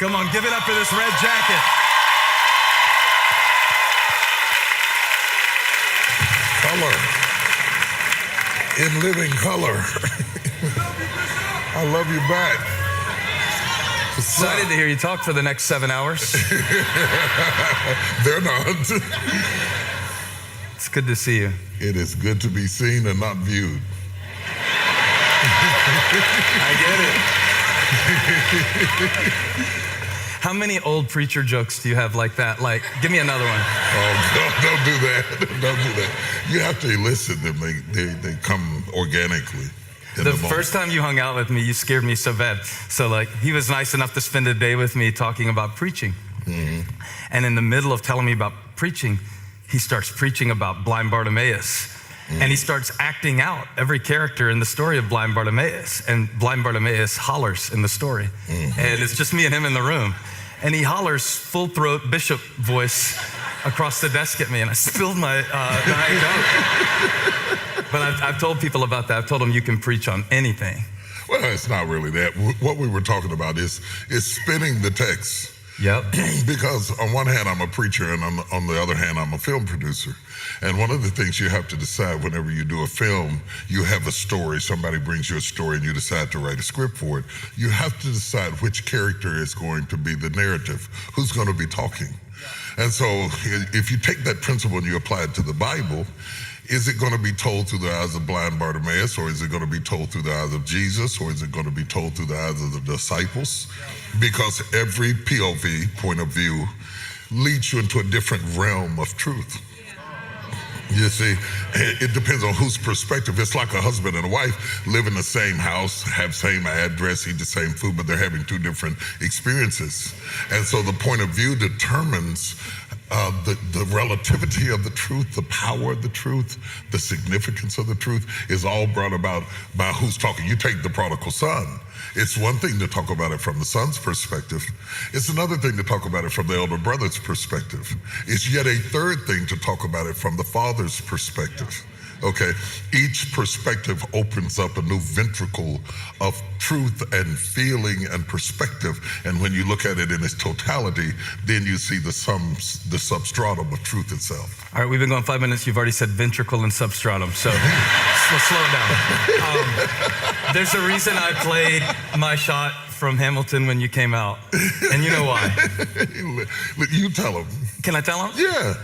Come on, give it up for this red jacket. Color. In living color. I love you back. Excited to hear you talk for the next 7 hours. They're not. It's good to see you. It is good to be seen and not viewed. I get it. How many old preacher jokes do you have like that? Like, give me another one. Oh, don't do that. Don't do that. You have to elicit them. They come organically. The first time you hung out with me, you scared me so bad. So like, he was nice enough to spend a day with me talking about preaching. Mm-hmm. And in the middle of telling me about preaching, he starts preaching about blind Bartimaeus. Mm-hmm. And he starts acting out every character in the story of blind Bartimaeus. And blind Bartimaeus hollers in the story. Mm-hmm. And it's just me and him in the room. And he hollers full throat bishop voice across the desk at me, and I spilled my Diet Coke. But I've told people about that. I've told them you can preach on anything. Well, it's not really that. What we were talking about is spinning the text. Yep. Because on one hand, I'm a preacher, and on the other hand, I'm a film producer. And one of the things you have to decide whenever you do a film, you have a story, somebody brings you a story and you decide to write a script for it. You have to decide which character is going to be the narrative, who's going to be talking. And so if you take that principle and you apply it to the Bible, is it going to be told through the eyes of blind Bartimaeus, or is it going to be told through the eyes of Jesus, or is it going to be told through the eyes of the disciples? Because every POV, point of view, leads you into a different realm of truth. You see, it depends on whose perspective. It's like a husband and a wife live in the same house, have same address, eat the same food, but they're having two different experiences. And so the point of view determines the relativity of the truth, the power of the truth, the significance of the truth is all brought about by who's talking. You take the prodigal son. It's one thing to talk about it from the son's perspective. It's another thing to talk about it from the elder brother's perspective. It's yet a third thing to talk about it from the father's perspective. Okay, each perspective opens up a new ventricle of truth and feeling and perspective. And when you look at it in its totality, then you see the substratum of truth itself. All right, we've been going 5 minutes. You've already said ventricle and substratum, so let's slow it down. There's a reason I played my shot from Hamilton when you came out, and you know why. You tell him. Can I tell him? Yeah.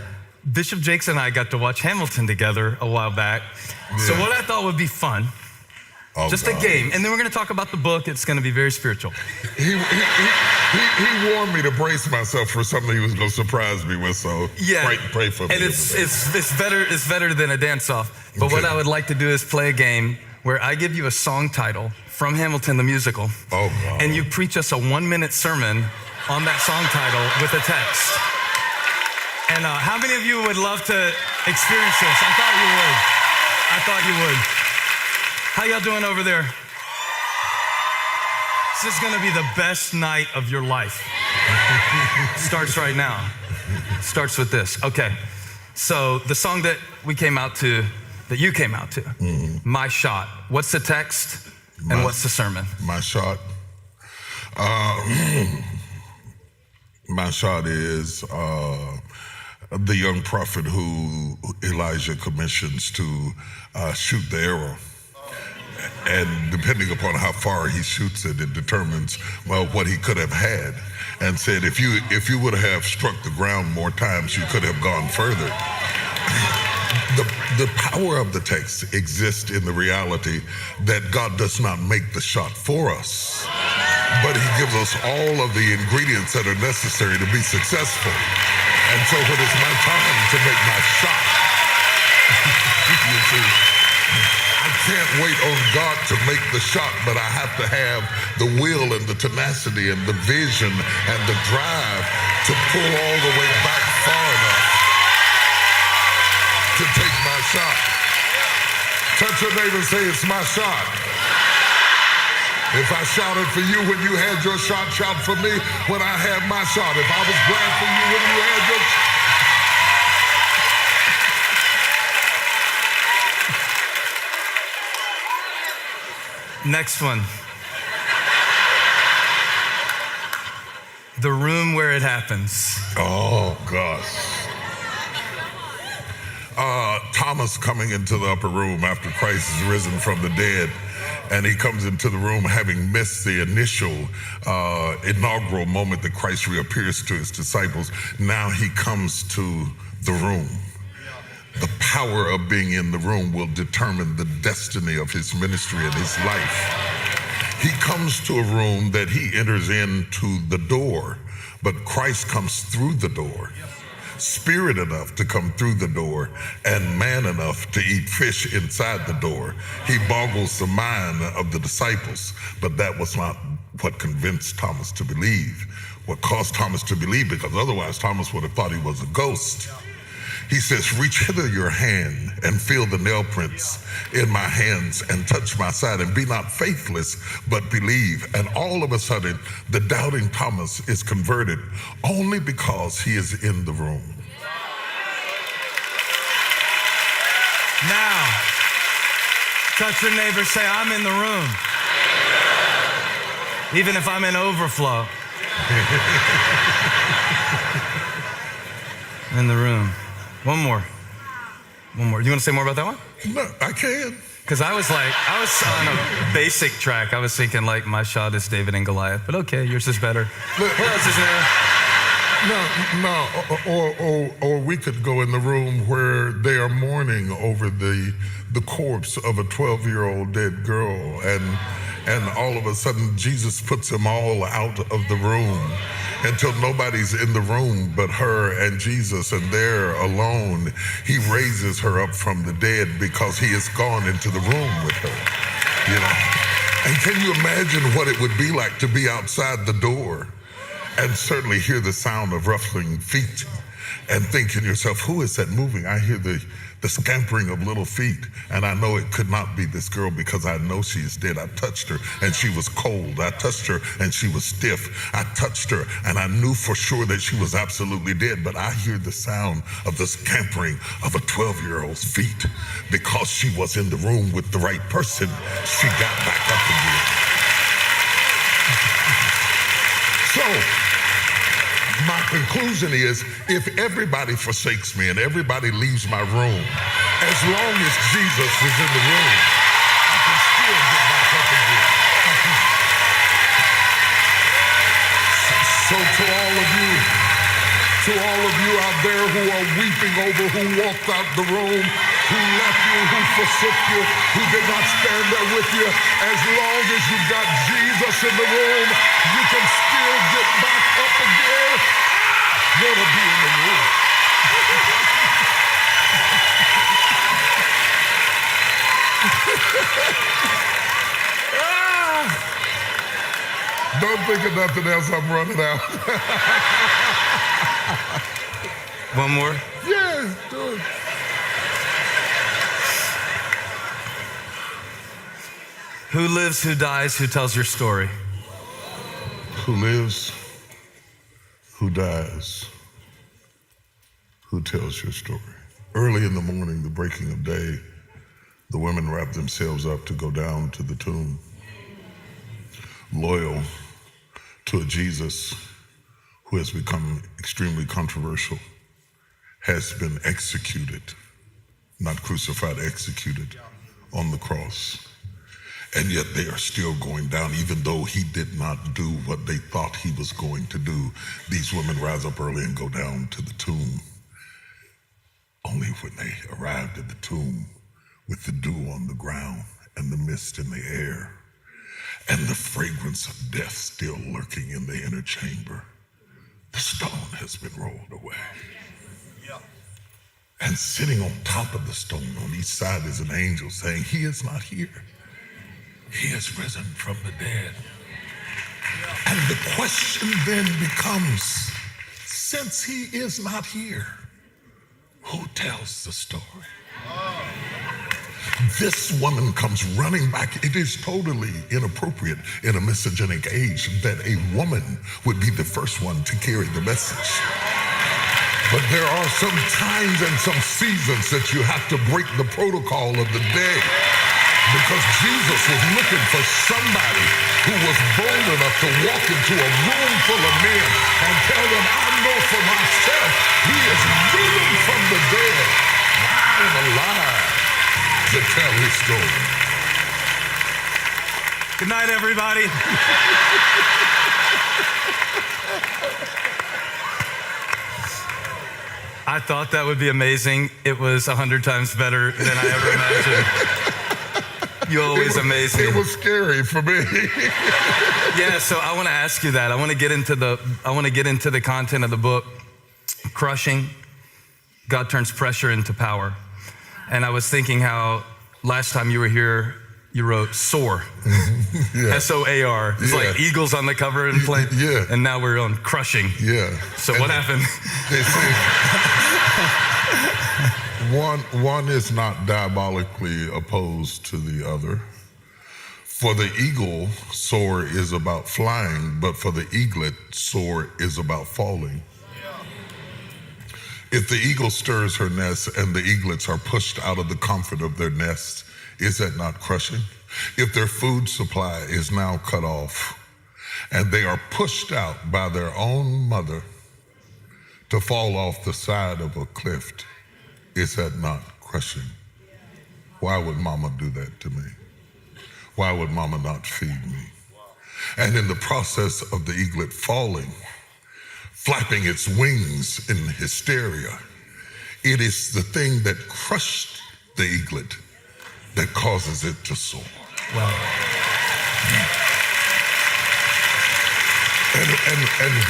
Bishop Jakes and I got to watch Hamilton together a while back. Yeah. So what I thought would be fun, just a game, and then we're going to talk about the book. It's going to be very spiritual. He warned me to brace myself for something he was going to surprise me with, so yeah. pray for me. And it's better than a dance-off. But what I would like to do is play a game where I give you a song title from Hamilton the musical, and you preach us a 1-minute sermon on that song title with a text. And how many of you would love to experience this? I thought you would. How y'all doing over there? This is gonna be the best night of your life. Starts right now. Starts with this. Okay, so the song that you came out to, My Shot. What's the text and what's the sermon? My Shot. My Shot is the young prophet who Elijah commissions to shoot the arrow. And depending upon how far he shoots it, it determines, what he could have had. And said, if you would have struck the ground more times, you could have gone further. The power of the text exists in the reality that God does not make the shot for us, but he gives us all of the ingredients that are necessary to be successful. And so when it's my time to make my shot, you see, I can't wait on God to make the shot, but I have to have the will and the tenacity and the vision and the drive to pull all the way back far enough to take my shot. Touch your neighbor and say, it's my shot. If I shouted for you when you had your shot, shout for me when I had my shot. If I was glad for you when you had your shot. Next one. The room where it happens. Oh, gosh. Thomas coming into the upper room after Christ is risen from the dead, and he comes into the room having missed the initial inaugural moment that Christ reappears to his disciples. Now he comes to the room. The power of being in the room will determine the destiny of his ministry and his life. He comes to a room that he enters into the door, but Christ comes through the door. Spirit enough to come through the door and man enough to eat fish inside the door. He boggles the mind of the disciples, but that was not what convinced Thomas to believe. What caused Thomas to believe, because otherwise Thomas would have thought he was a ghost. He says, reach hither your hand and feel the nail prints in my hands and touch my side, and be not faithless, but believe. And all of a sudden, the doubting Thomas is converted only because he is in the room. Now, touch your neighbor, say, I'm in the room. Even if I'm in overflow. In the room. One more. You want to say more about that one? No, I can. Because I was on a basic track. I was thinking like my shot is David and Goliath, but okay, yours is better. Look, what else is there? No, or we could go in the room where they are mourning over the corpse of a 12-year-old dead girl, and all of a sudden Jesus puts them all out of the room until nobody's in the room but her and Jesus, and they're alone. He raises her up from the dead because he has gone into the room with her, you know. And can you imagine what it would be like to be outside the door and certainly hear the sound of rustling feet and think to yourself, who is that moving? I hear the scampering of little feet, and I know it could not be this girl because I know she is dead. I touched her and she was cold. I touched her and she was stiff. I touched her and I knew for sure that she was absolutely dead, but I hear the sound of the scampering of a 12-year-old's feet. Because she was in the room with the right person, she got back up again. So, my conclusion is, if everybody forsakes me and everybody leaves my room, as long as Jesus is in the room, I can still get back up again. So to all of you out there who are weeping over who walked out the room, who left you, who forsook you, who did not stand there with you, as long as you've got Jesus in the room, you can still get back up again. Want to be in the room. Don't think of nothing else, I'm running out. One more? Yeah, do it. Who lives, who dies, who tells your story? Who lives, who dies, who tells your story? Early in the morning, the breaking of day, the women wrap themselves up to go down to the tomb, loyal to a Jesus who has become extremely controversial, has been executed, not crucified, executed on the cross. And yet they are still going down, even though he did not do what they thought he was going to do. These women rise up early and go down to the tomb. Only when they arrived at the tomb with the dew on the ground and the mist in the air and the fragrance of death still lurking in the inner chamber, the stone has been rolled away. And sitting on top of the stone on each side is an angel saying, he is not here. He has risen from the dead. And the question then becomes, since he is not here, who tells the story? This woman comes running back. It is totally inappropriate in a misogenic age that a woman would be the first one to carry the message. But there are some times and some seasons that you have to break the protocol of the day. Because Jesus was looking for somebody who was bold enough to walk into a room full of men and tell them, I know for myself, he is risen from the dead. I am alive to tell his story. Good night, everybody. I thought that would be amazing. It was 100 times better than I ever imagined. You always amaze me. It was scary for me. Yeah, so I want to ask you that. I want to get into the content of the book, Crushing. God turns pressure into power. And I was thinking how last time you were here, you wrote soar. Yeah. S-O-A-R. It's like eagles on the cover and plane. Yeah. And now we're on crushing. Yeah. So what happened? They say one is not diabolically opposed to the other. For the eagle, soar is about flying, but for the eaglet, soar is about falling. If the eagle stirs her nest and the eaglets are pushed out of the comfort of their nest, is that not crushing? If their food supply is now cut off and they are pushed out by their own mother to fall off the side of a cliff, is that not crushing? Why would mama do that to me? Why would mama not feed me? And in the process of the eaglet falling, flapping its wings in hysteria, it is the thing that crushed the eaglet that causes it to soar. Wow. And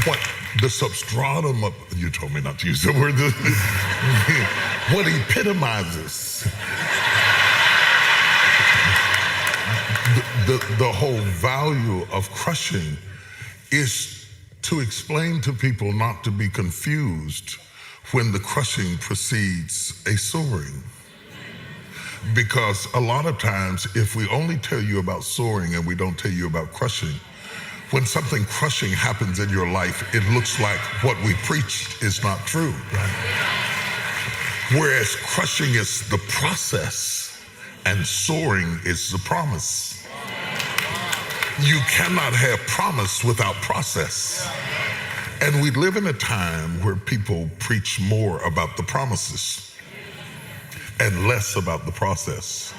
what the substratum of, you told me not to use the word, what epitomizes the whole value of crushing is to explain to people not to be confused when the crushing precedes a soaring. Because a lot of times, if we only tell you about soaring and we don't tell you about crushing, when something crushing happens in your life, it looks like what we preached is not true. Right? Whereas crushing is the process and soaring is the promise. You cannot have promise without process. And we live in a time where people preach more about the promises and less about the process.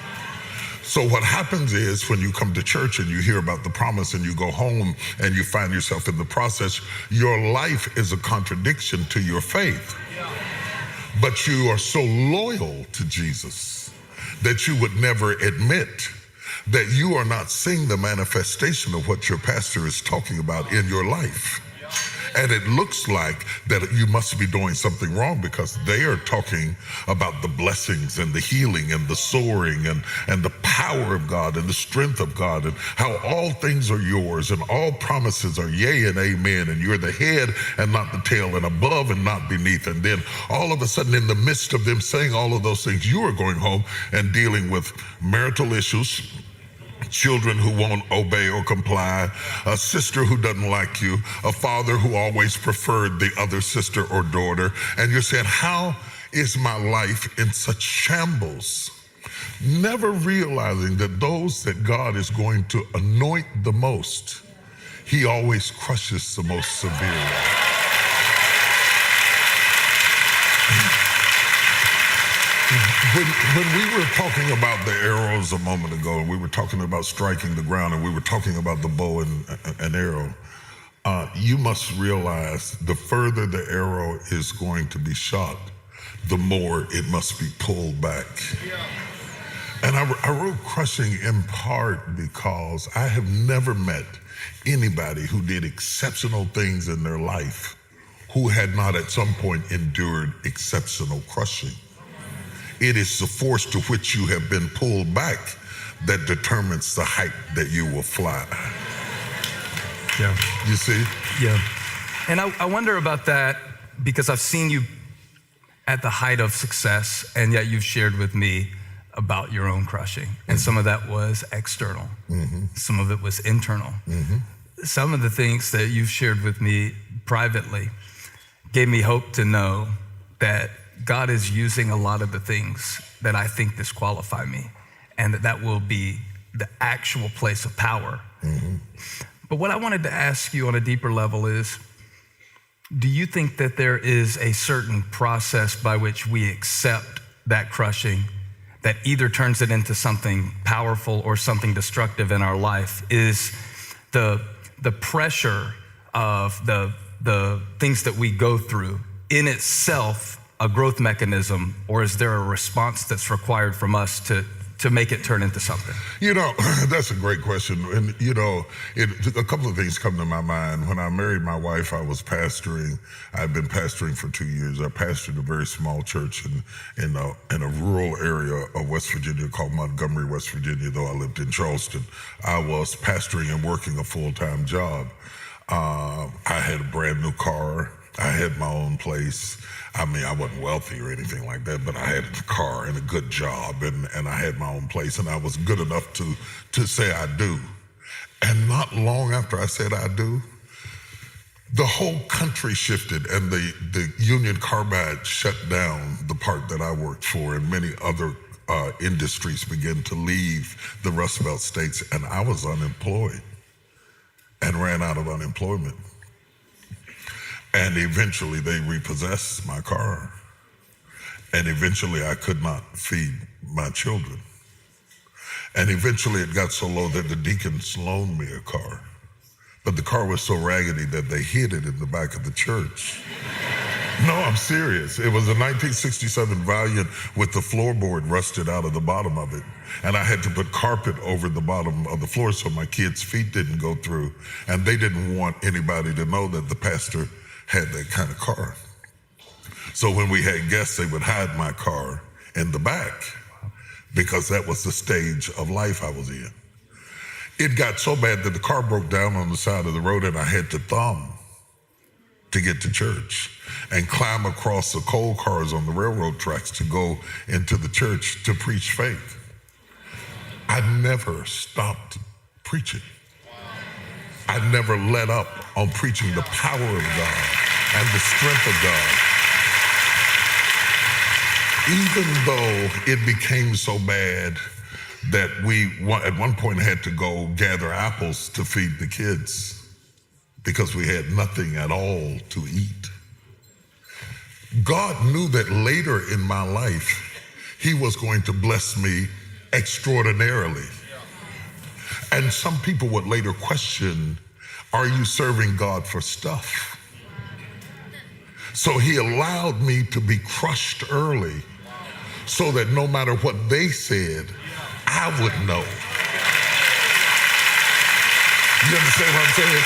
So what happens is when you come to church and you hear about the promise and you go home and you find yourself in the process, your life is a contradiction to your faith. But you are so loyal to Jesus that you would never admit that you are not seeing the manifestation of what your pastor is talking about in your life. And it looks like that you must be doing something wrong because they are talking about the blessings and the healing and the soaring and the power of God and the strength of God and how all things are yours and all promises are yea and amen and you're the head and not the tail and above and not beneath. And then all of a sudden in the midst of them saying all of those things, you are going home and dealing with marital issues, children who won't obey or comply, a sister who doesn't like you, a father who always preferred the other sister or daughter. And you're saying, how is my life in such shambles? Never realizing that those that God is going to anoint the most, he always crushes the most severely. When we were talking about the arrows a moment ago, and we were talking about striking the ground, and we were talking about the bow and arrow, you must realize the further the arrow is going to be shot, the more it must be pulled back. Yeah. And I wrote crushing in part because I have never met anybody who did exceptional things in their life who had not at some point endured exceptional crushing. It is the force to which you have been pulled back that determines the height that you will fly. Yeah. You see? Yeah. And I wonder about that because I've seen you at the height of success, and yet you've shared with me about your own crushing. And some of that was external. Mm-hmm. Some of it was internal. Mm-hmm. Some of the things that you've shared with me privately gave me hope to know that God is using a lot of the things that I think disqualify me. and that will be the actual place of power. Mm-hmm. But what I wanted to ask you on a deeper level is, do you think that there is a certain process by which we accept that crushing that either turns it into something powerful or something destructive in our life? Is the pressure of the things that we go through in itself a growth mechanism, or is there a response that's required from us to make it turn into something? You know, that's a great question. And, you know, a couple of things come to my mind. When I married my wife, I was pastoring. I've been pastoring for 2 years. I pastored a very small church in a rural area of West Virginia called Montgomery, West Virginia, though I lived in Charleston. I was pastoring and working a full-time job. I had a brand new car. I had my own place. I mean, I wasn't wealthy or anything like that, but I had a car and a good job, and I had my own place, and I was good enough to say I do. And not long after I said I do, the whole country shifted, and the Union Carbide shut down the part that I worked for, and many other industries began to leave the Rust Belt states, and I was unemployed and ran out of unemployment. And eventually they repossessed my car. And eventually I could not feed my children. And eventually it got so low that the deacons loaned me a car. But the car was so raggedy that they hid it in the back of the church. No, I'm serious. It was a 1967 Valiant with the floorboard rusted out of the bottom of it. And I had to put carpet over the bottom of the floor so my kids' feet didn't go through. And they didn't want anybody to know that the pastor had that kind of car. So when we had guests, they would hide my car in the back because that was the stage of life I was in. It got so bad that the car broke down on the side of the road and I had to thumb to get to church and climb across the coal cars on the railroad tracks to go into the church to preach faith. I never stopped preaching. I never let up on preaching the power of God and the strength of God. Even though it became so bad that we at one point had to go gather apples to feed the kids because we had nothing at all to eat. God knew that later in my life, he was going to bless me extraordinarily. And some people would later question, are you serving God for stuff? So he allowed me to be crushed early so that no matter what they said, I would know. You understand what I'm saying?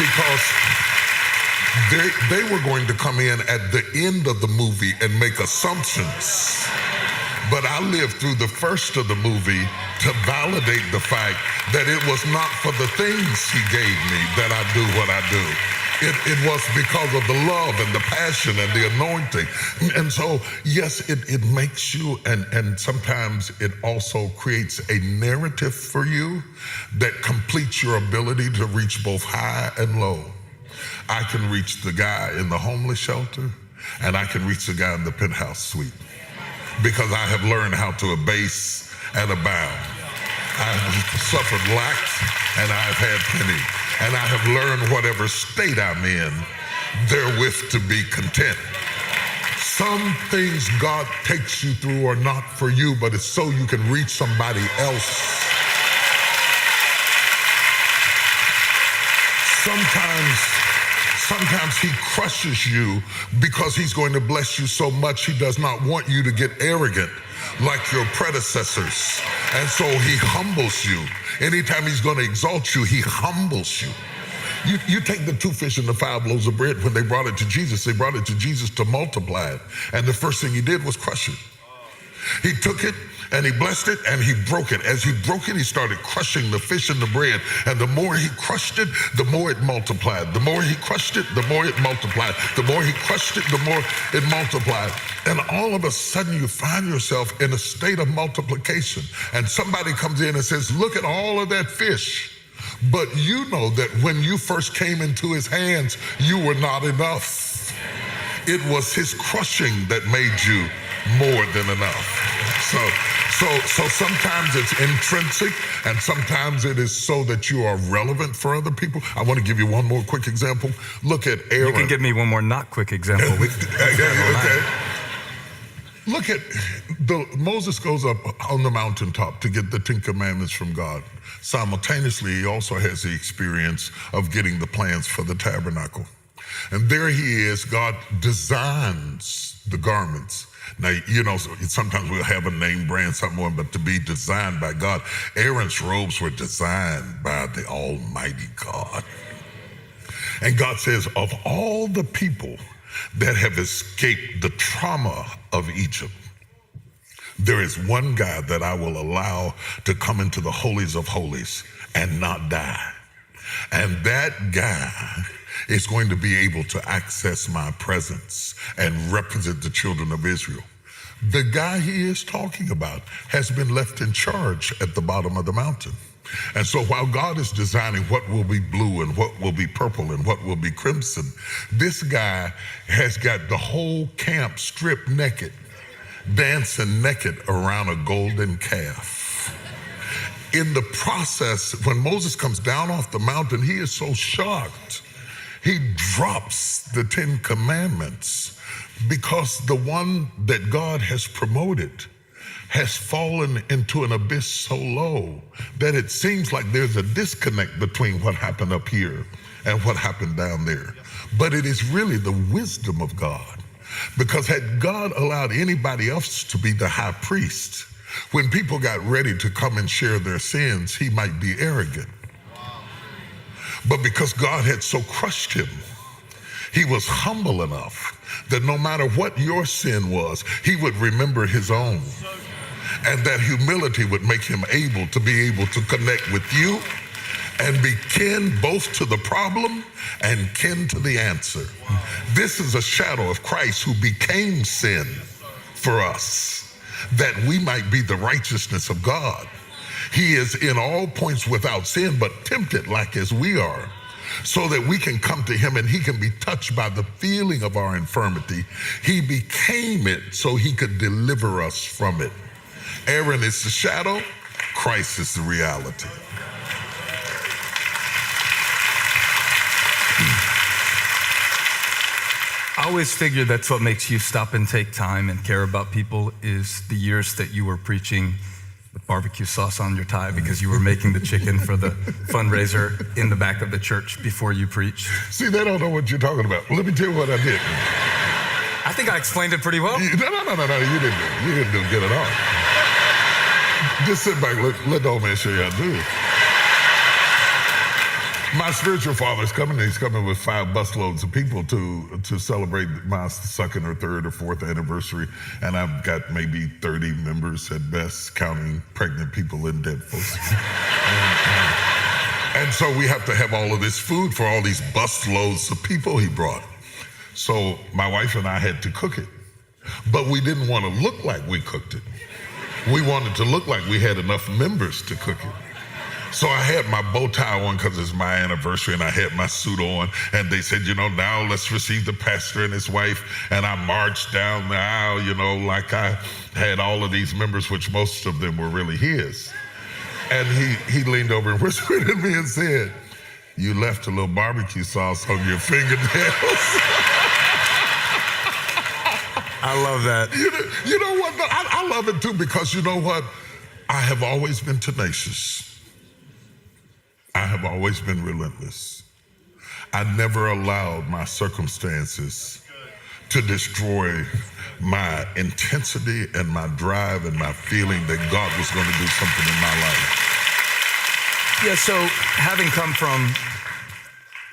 Because they were going to come in at the end of the movie and make assumptions. But I lived through the first of the movie to validate the fact that it was not for the things he gave me that I do what I do. It was because of the love and the passion and the anointing. And so, yes, it makes you, and sometimes it also creates a narrative for you that completes your ability to reach both high and low. I can reach the guy in the homeless shelter, and I can reach the guy in the penthouse suite, because I have learned how to abase and abound. I have suffered lack, and I have had plenty. And I have learned whatever state I'm in, therewith to be content. Some things God takes you through are not for you, but it's so you can reach somebody else. Sometimes he crushes you because he's going to bless you so much he does not want you to get arrogant like your predecessors. And so he humbles you. Anytime he's going to exalt you, he humbles you. You take the 2 fish and the 5 loaves of bread. When they brought it to Jesus, they brought it to Jesus to multiply it. And the first thing he did was crush it. He took it and he blessed it and he broke it. As he broke it, he started crushing the fish and the bread. And the more he crushed it, the more it multiplied. The more he crushed it, the more it multiplied. The more he crushed it, the more it multiplied. And all of a sudden you find yourself in a state of multiplication. And somebody comes in and says, look at all of that fish. But you know that when you first came into his hands, you were not enough. It was his crushing that made you more than enough. So sometimes it's intrinsic, and sometimes it is so that you are relevant for other people. I want to give you one more quick example. Look at Aaron. You can give me one more not quick example. Okay. Look at Moses goes up on the mountaintop to get the 10 Commandments from God. Simultaneously, he also has the experience of getting the plans for the tabernacle. And there he is. God designs the garments. Now, you know, sometimes we'll have a name brand, something, but to be designed by God. Aaron's robes were designed by the Almighty God. And God says, of all the people that have escaped the trauma of Egypt, there is one guy that I will allow to come into the holies of holies and not die. And that guy is going to be able to access my presence and represent the children of Israel. The guy he is talking about has been left in charge at the bottom of the mountain. And so while God is designing what will be blue and what will be purple and what will be crimson, this guy has got the whole camp stripped naked, dancing naked around a golden calf. In the process, when Moses comes down off the mountain, he is so shocked. He drops the 10 Commandments because the one that God has promoted has fallen into an abyss so low that it seems like there's a disconnect between what happened up here and what happened down there. But it is really the wisdom of God. Because had God allowed anybody else to be the high priest, when people got ready to come and share their sins, he might be arrogant. But because God had so crushed him, he was humble enough that no matter what your sin was, he would remember his own. And that humility would make him able to connect with you and be kin both to the problem and kin to the answer. This is a shadow of Christ who became sin for us, that we might be the righteousness of God. He is in all points without sin, but tempted like as we are, so that we can come to him and he can be touched by the feeling of our infirmity. He became it so he could deliver us from it. Aaron is the shadow, Christ is the reality. I always figured that's what makes you stop and take time and care about people is the years that you were preaching with barbecue sauce on your tie because you were making the chicken for the fundraiser in the back of the church before you preached. See, they don't know what you're talking about. Let me tell you what I did. I think I explained it pretty well. No, you didn't do good at all. Just sit back, let the old man show you how to do it. My spiritual father's coming. He's coming with 5 busloads of people to celebrate my 2nd or 3rd or 4th anniversary. And I've got maybe 30 members at best, counting pregnant people and dead folks. And so we have to have all of this food for all these busloads of people he brought. So my wife and I had to cook it. But we didn't want to look like we cooked it. We wanted to look like we had enough members to cook it. So I had my bow tie on because it's my anniversary, and I had my suit on, and they said, now let's receive the pastor and his wife. And I marched down the aisle, like I had all of these members, which most of them were really his. And he leaned over and whispered at me and said, "You left a little barbecue sauce on your fingernails." I love that. You know what? I love it too, because you know what? I have always been tenacious. I have always been relentless. I never allowed my circumstances to destroy my intensity and my drive and my feeling that God was going to do something in my life. Yeah, so having come from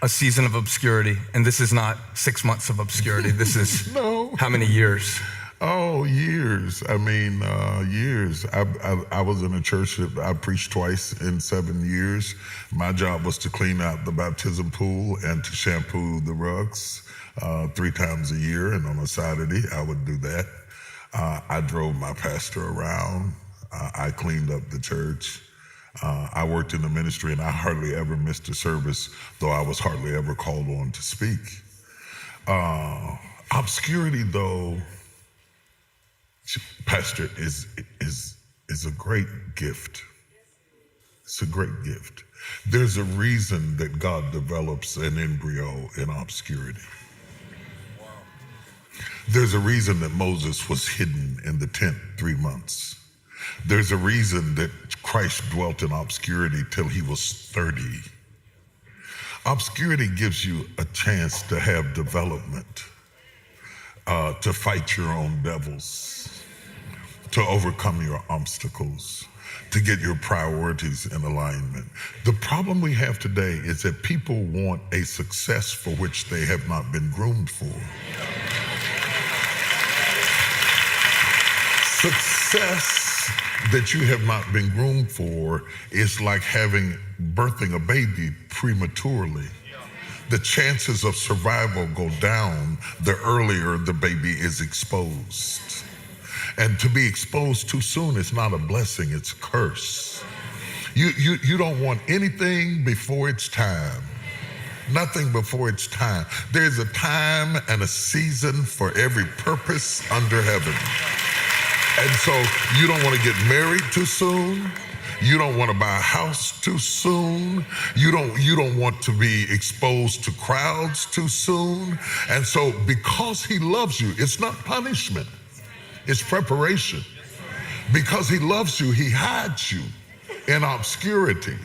a season of obscurity, and this is not 6 months of obscurity, this is No. How many years? Oh, years. Years. I was in a church that I preached twice in 7 years. My job was to clean out the baptism pool and to shampoo the rugs 3 times a year. And on a Saturday, I would do that. I drove my pastor around. I cleaned up the church. I worked in the ministry, and I hardly ever missed a service, though I was hardly ever called on to speak. Obscurity, though, Pastor, is is a great gift. It's a great gift. There's a reason that God develops an embryo in obscurity. There's a reason that Moses was hidden in the tent 3 months. There's a reason that Christ dwelt in obscurity till he was 30. Obscurity gives you a chance to have development, to fight your own devils, to overcome your obstacles, to get your priorities in alignment. The problem we have today is that people want a success for which they have not been groomed for. Success that you have not been groomed for is like birthing a baby prematurely. The chances of survival go down the earlier the baby is exposed. And to be exposed too soon is not a blessing, it's a curse. You don't want anything before it's time. Nothing before it's time. There's a time and a season for every purpose under heaven. And so you don't want to get married too soon. You don't want to buy a house too soon. You don't want to be exposed to crowds too soon. And so because he loves you, it's not punishment, it's preparation. Because he loves you, he hides you in obscurity.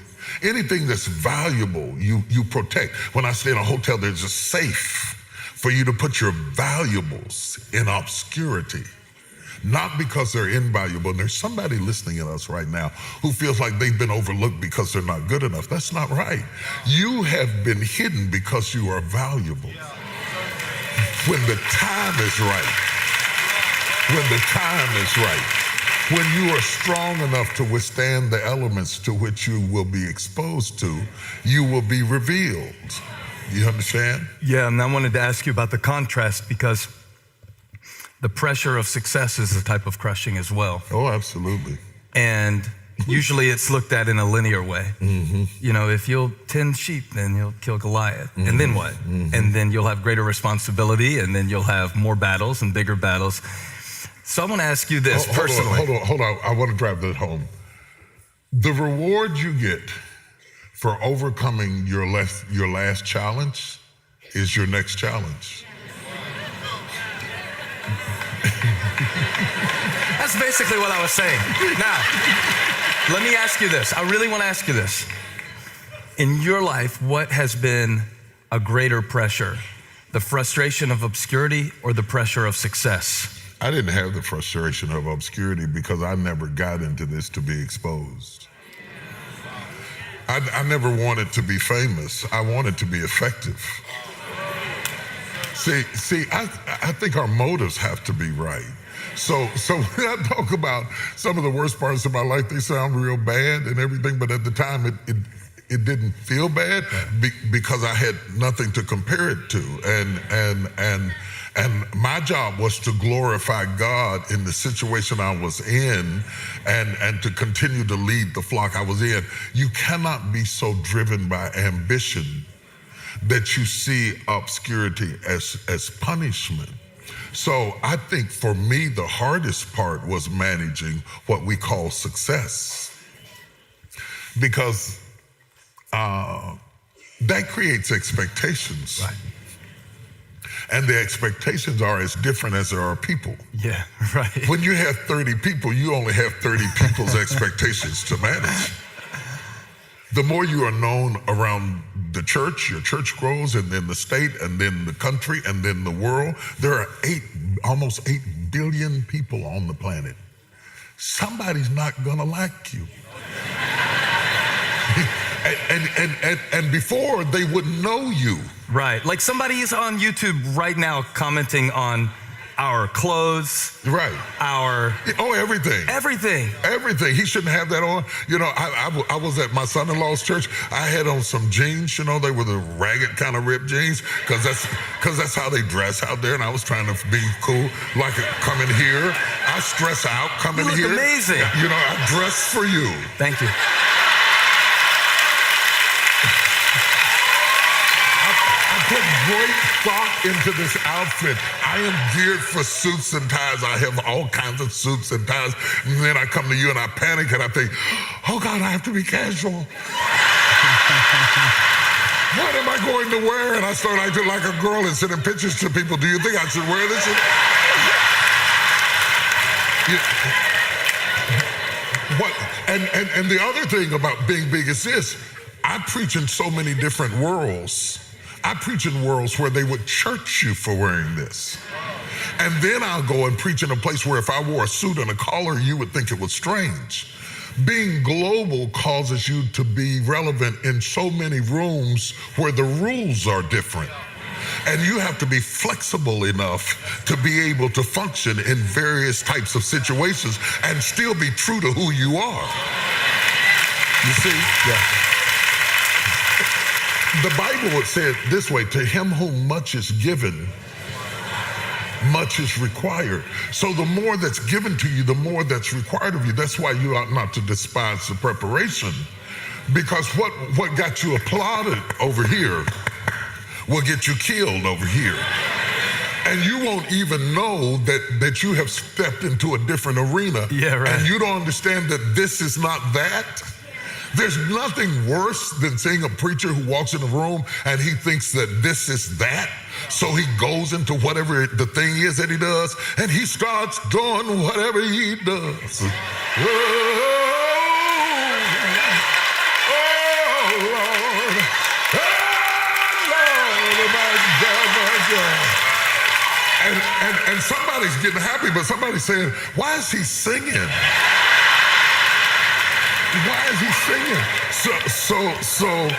Anything that's valuable, you protect. When I stay in a hotel, there's a safe for you to put your valuables in obscurity. Not because they're invaluable. And there's somebody listening to us right now who feels like they've been overlooked because they're not good enough. That's not right. You have been hidden because you are valuable. When the time is right, when the time is right, when you are strong enough to withstand the elements to which you will be exposed to, you will be revealed. You understand? Yeah, and I wanted to ask you about the contrast because the pressure of success is a type of crushing as well. Oh, absolutely. And usually it's looked at in a linear way. Mm-hmm. You know, if you'll tend sheep, then you'll kill Goliath. Mm-hmm. And then what? Mm-hmm. And then you'll have greater responsibility, and then you'll have more battles and bigger battles. So I want to ask you this personally. Hold on. I want to drive that home. The reward you get for overcoming your last challenge is your next challenge. That's basically what I was saying. Now, let me ask you this. I really want to ask you this. In your life, what has been a greater pressure? The frustration of obscurity or the pressure of success? I didn't have the frustration of obscurity because I never got into this to be exposed. I never wanted to be famous. I wanted to be effective. See, I think our motives have to be right. So when I talk about some of the worst parts of my life, they sound real bad and everything, but at the time it didn't feel bad because I had nothing to compare it to. And my job was to glorify God in the situation I was in and to continue to lead the flock I was in. You cannot be so driven by ambition that you see obscurity as punishment. So I think for me, the hardest part was managing what we call success. Because that creates expectations. Right. And the expectations are as different as there are people. Yeah, right. When you have 30 people, you only have 30 people's expectations to manage. The more you are known around the church, your church grows, and then the state, and then the country, and then the world. There are almost 8 billion people on the planet. Somebody's not gonna like you. And before, they wouldn't know you. Right, like somebody is on YouTube right now commenting on our clothes. Right. Everything. Everything. He shouldn't have that on. You know, I was at my son-in-law's church. I had on some jeans, you know, they were the ragged kind of ripped jeans, because that's how they dress out there, and I was trying to be cool, like coming here. I stress out coming here. You look amazing. You know, I dress for you. Thank you. I put great thought into this outfit. I am geared for suits and ties. I have all kinds of suits and ties. And then I come to you and I panic and I think, oh God, I have to be casual. What am I going to wear? And I start acting like a girl and sending pictures to people. Do you think I should wear this? And the other thing about being big is this. I preach in so many different worlds. I preach in worlds where they would church you for wearing this. And then I'll go and preach in a place where if I wore a suit and a collar, you would think it was strange. Being global causes you to be relevant in so many rooms where the rules are different. And you have to be flexible enough to be able to function in various types of situations and still be true to who you are. You see? Yeah. The Bible would say it this way, to him whom much is given, much is required. So the more that's given to you, the more that's required of you. That's why you ought not to despise the preparation, because what got you applauded over here will get you killed over here. And you won't even know that you have stepped into a different arena. Yeah, right. And you don't understand that this is not that. There's nothing worse than seeing a preacher who walks in a room and he thinks that this is that. So he goes into whatever the thing is that he does and he starts doing whatever he does. Oh, Lord. Oh, Lord, my God. And somebody's getting happy, but somebody's saying, why is he singing? Why is he singing? So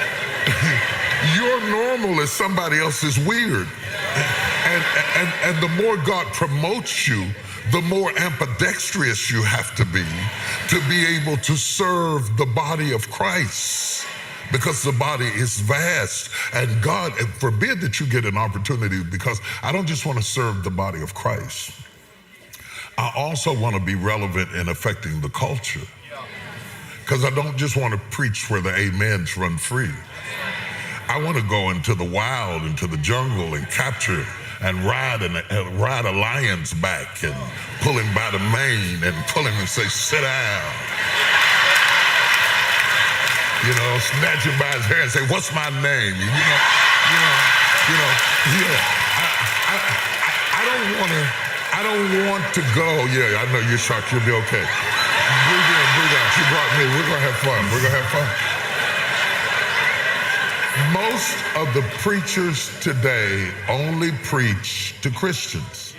your normal is somebody else's weird. And the more God promotes you, the more ambidextrous you have to be able to serve the body of Christ. Because the body is vast. And God forbid that you get an opportunity, because I don't just want to serve the body of Christ. I also want to be relevant in affecting the culture. Because I don't just want to preach where the amens run free. I want to go into the wild, into the jungle, and capture and ride a lion's back and pull him by the mane and pull him and say, sit down. You know, snatch him by his hair and say, what's my name? I don't want to go. Yeah, I know you're shocked. You'll be okay. Breathe out. You brought me. We're going to have fun. Most of the preachers today only preach to Christians.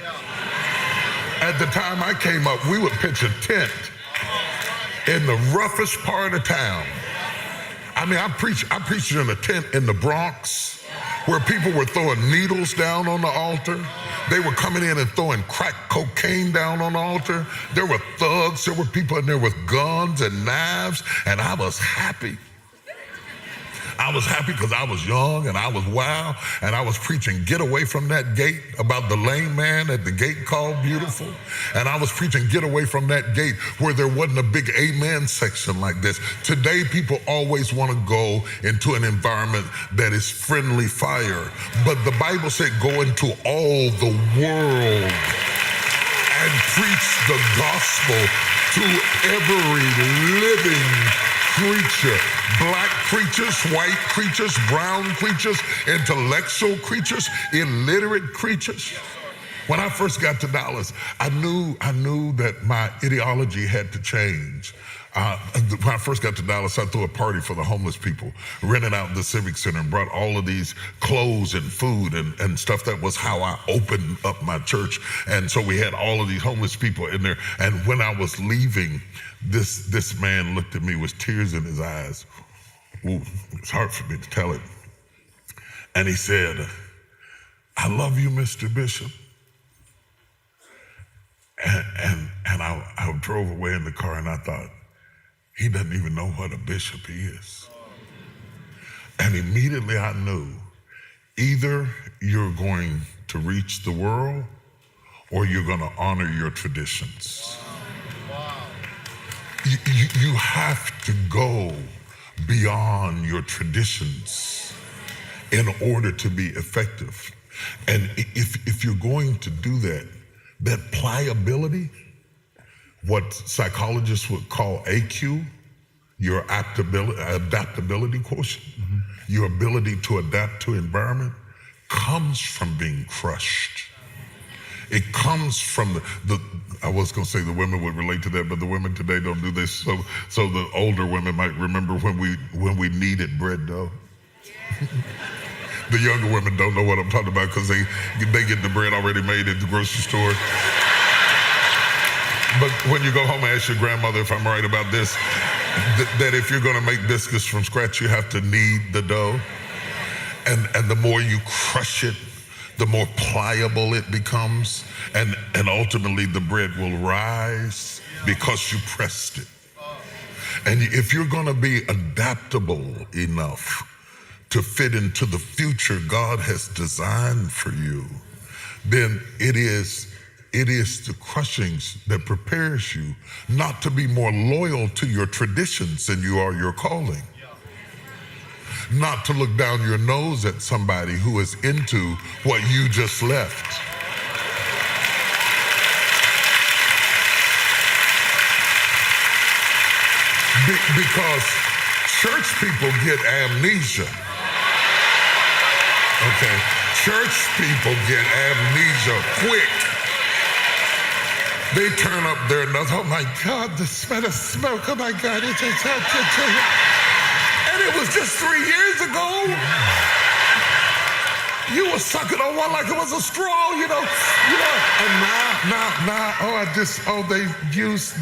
At the time I came up, we would pitch a tent in the roughest part of town. I mean, I preached in a tent in the Bronx where people were throwing needles down on the altar. They were coming in and throwing crack cocaine down on the altar. There were thugs, there were people in there with guns and knives, and I was happy. I was happy because I was young and I was wild, and I was preaching, get away from that gate, about the lame man at the gate called Beautiful. And I was preaching, get away from that gate, where there wasn't a big amen section like this. Today, people always want to go into an environment that is friendly fire. But the Bible said, go into all the world and preach the gospel to every living creature. Black creatures, white creatures, brown creatures, intellectual creatures, illiterate creatures. When I first got to Dallas, I knew that my ideology had to change. When I first got to Dallas, I threw a party for the homeless people, rented out the Civic Center, and brought all of these clothes and food and stuff. That was how I opened up my church. And so we had all of these homeless people in there. And when I was leaving, this man looked at me with tears in his eyes. Ooh, it's hard for me to tell it. And he said, I love you, Mr. Bishop. And I drove away in the car, and I thought, he doesn't even know what a bishop he is. And immediately I knew, either you're going to reach the world or you're going to honor your traditions. You have to go beyond your traditions in order to be effective. And if you're going to do that, that pliability, what psychologists would call AQ, your adaptability quotient, your ability to adapt to environment, comes from being crushed. It comes from I was going to say the women would relate to that, but the women today don't do this. So the older women might remember when we kneaded bread dough. The younger women don't know what I'm talking about because they get the bread already made at the grocery store. But when you go home and ask your grandmother if I'm right about this, that if you're going to make biscuits from scratch, you have to knead the dough. And the more you crush it, the more pliable it becomes. And ultimately the bread will rise because you pressed it. And if you're going to be adaptable enough to fit into the future God has designed for you, then it is the crushings that prepares you not to be more loyal to your traditions than you are your calling. Not to look down your nose at somebody who is into what you just left. Because church people get amnesia. Okay, church people get amnesia quick. They turn up their nose. Oh my God, the smell of smoke. Oh my God, and it was just 3 years ago. You were sucking on one like it was a straw, you know. And now,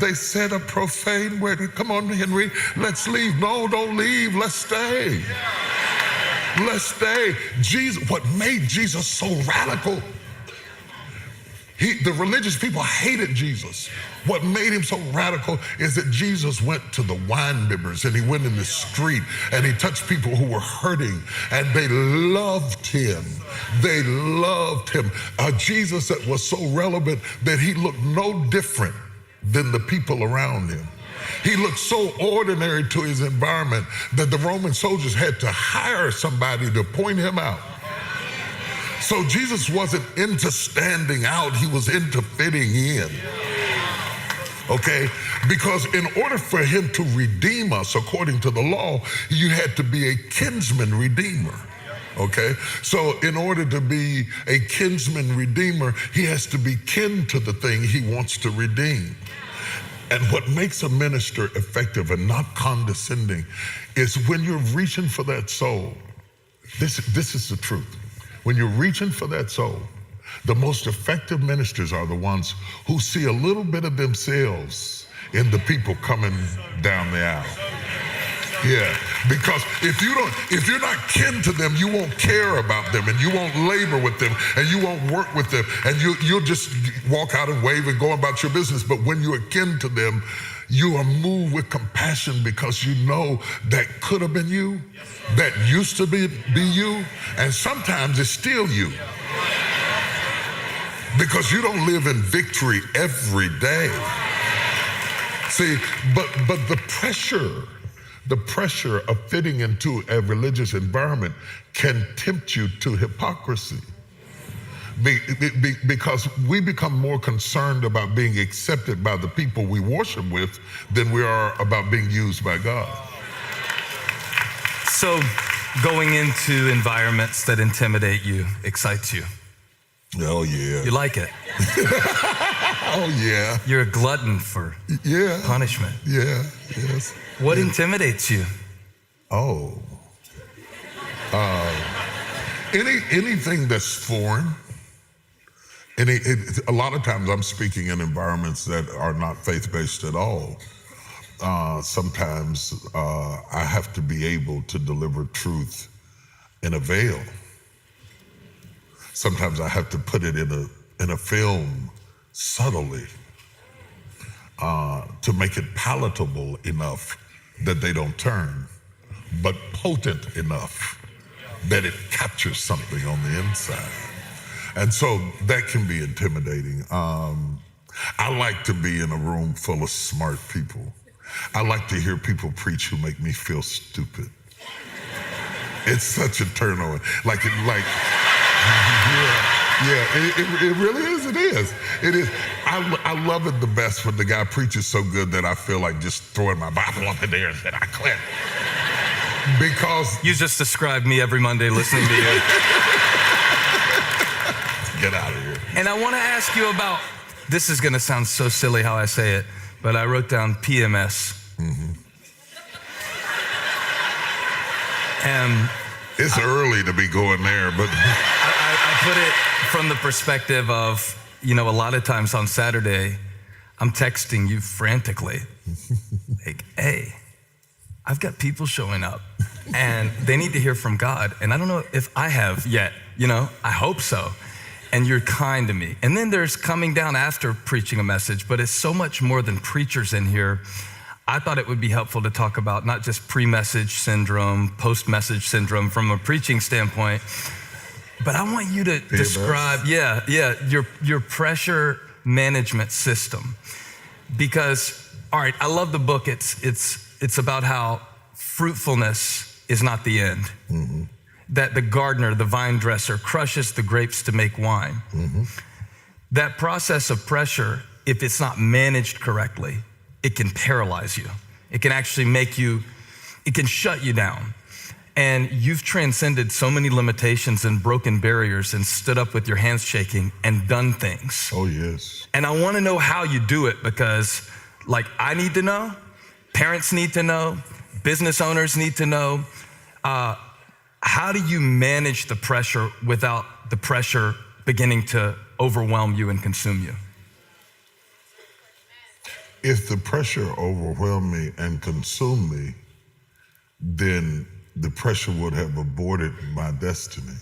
they said a profane word. Come on, Henry, let's leave. No, don't leave, let's stay. Let's stay. Jesus, what made Jesus so radical? The religious people hated Jesus. What made him so radical is that Jesus went to the wine bibbers and he went in the street and he touched people who were hurting and they loved him. They loved him. Jesus that was so relevant that he looked no different than the people around him. He looked so ordinary to his environment that the Roman soldiers had to hire somebody to point him out. So Jesus wasn't into standing out, he was into fitting in. Okay? Because in order for him to redeem us according to the law, you had to be a kinsman redeemer. Okay? So in order to be a kinsman redeemer, he has to be kin to the thing he wants to redeem. And what makes a minister effective and not condescending is when you're reaching for that soul. This is the truth. When you're reaching for that soul, the most effective ministers are the ones who see a little bit of themselves in the people coming down the aisle. Yeah, because if you're not kin to them, you won't care about them and you won't labor with them and you won't work with them and you'll just walk out and wave and go about your business. But when you're kin to them, you are moved with compassion because you know that could have been you, that used to be you, and sometimes it's still you. Because you don't live in victory every day. See, but the pressure of fitting into a religious environment can tempt you to hypocrisy. Because we become more concerned about being accepted by the people we worship with than we are about being used by God. So going into environments that intimidate you excites you. Oh, yeah. You like it. Oh, yeah. You're a glutton for punishment. Yeah, yes. What intimidates you? Oh. Anything that's foreign. A lot of times I'm speaking in environments that are not faith-based at all. Sometimes I have to be able to deliver truth in a veil. Sometimes I have to put it in a film subtly to make it palatable enough that they don't turn, but potent enough that it captures something on the inside. And so that can be intimidating. I like to be in a room full of smart people. I like to hear people preach who make me feel stupid. It's such a turn on. It really is. It is. It is. I love it the best when the guy preaches so good that I feel like just throwing my Bible up in there and saying, I quit. Because You just described me every Monday listening to you. get out of here. And I want to ask you about, this is going to sound so silly how I say it, but I wrote down PMS. And It's early to be going there, but I put it from the perspective of, a lot of times on Saturday, I'm texting you frantically. Like, hey, I've got people showing up and they need to hear from God. And I don't know if I have yet, I hope so. And you're kind to me. And then there's coming down after preaching a message, but it's so much more than preachers in here. I thought it would be helpful to talk about not just pre-message syndrome, post-message syndrome from a preaching standpoint, but I want you to describe, your pressure management system. Because, all right, I love the book. It's about how fruitfulness is not the end. That the gardener, the vine dresser, crushes the grapes to make wine. That process of pressure, if it's not managed correctly, it can paralyze you. It can actually it can shut you down. And you've transcended so many limitations and broken barriers and stood up with your hands shaking and done things. Oh, yes. And I want to know how you do it because, I need to know, parents need to know, business owners need to know. How do you manage the pressure without the pressure beginning to overwhelm you and consume you? If the pressure overwhelmed me and consumed me, then the pressure would have aborted my destiny.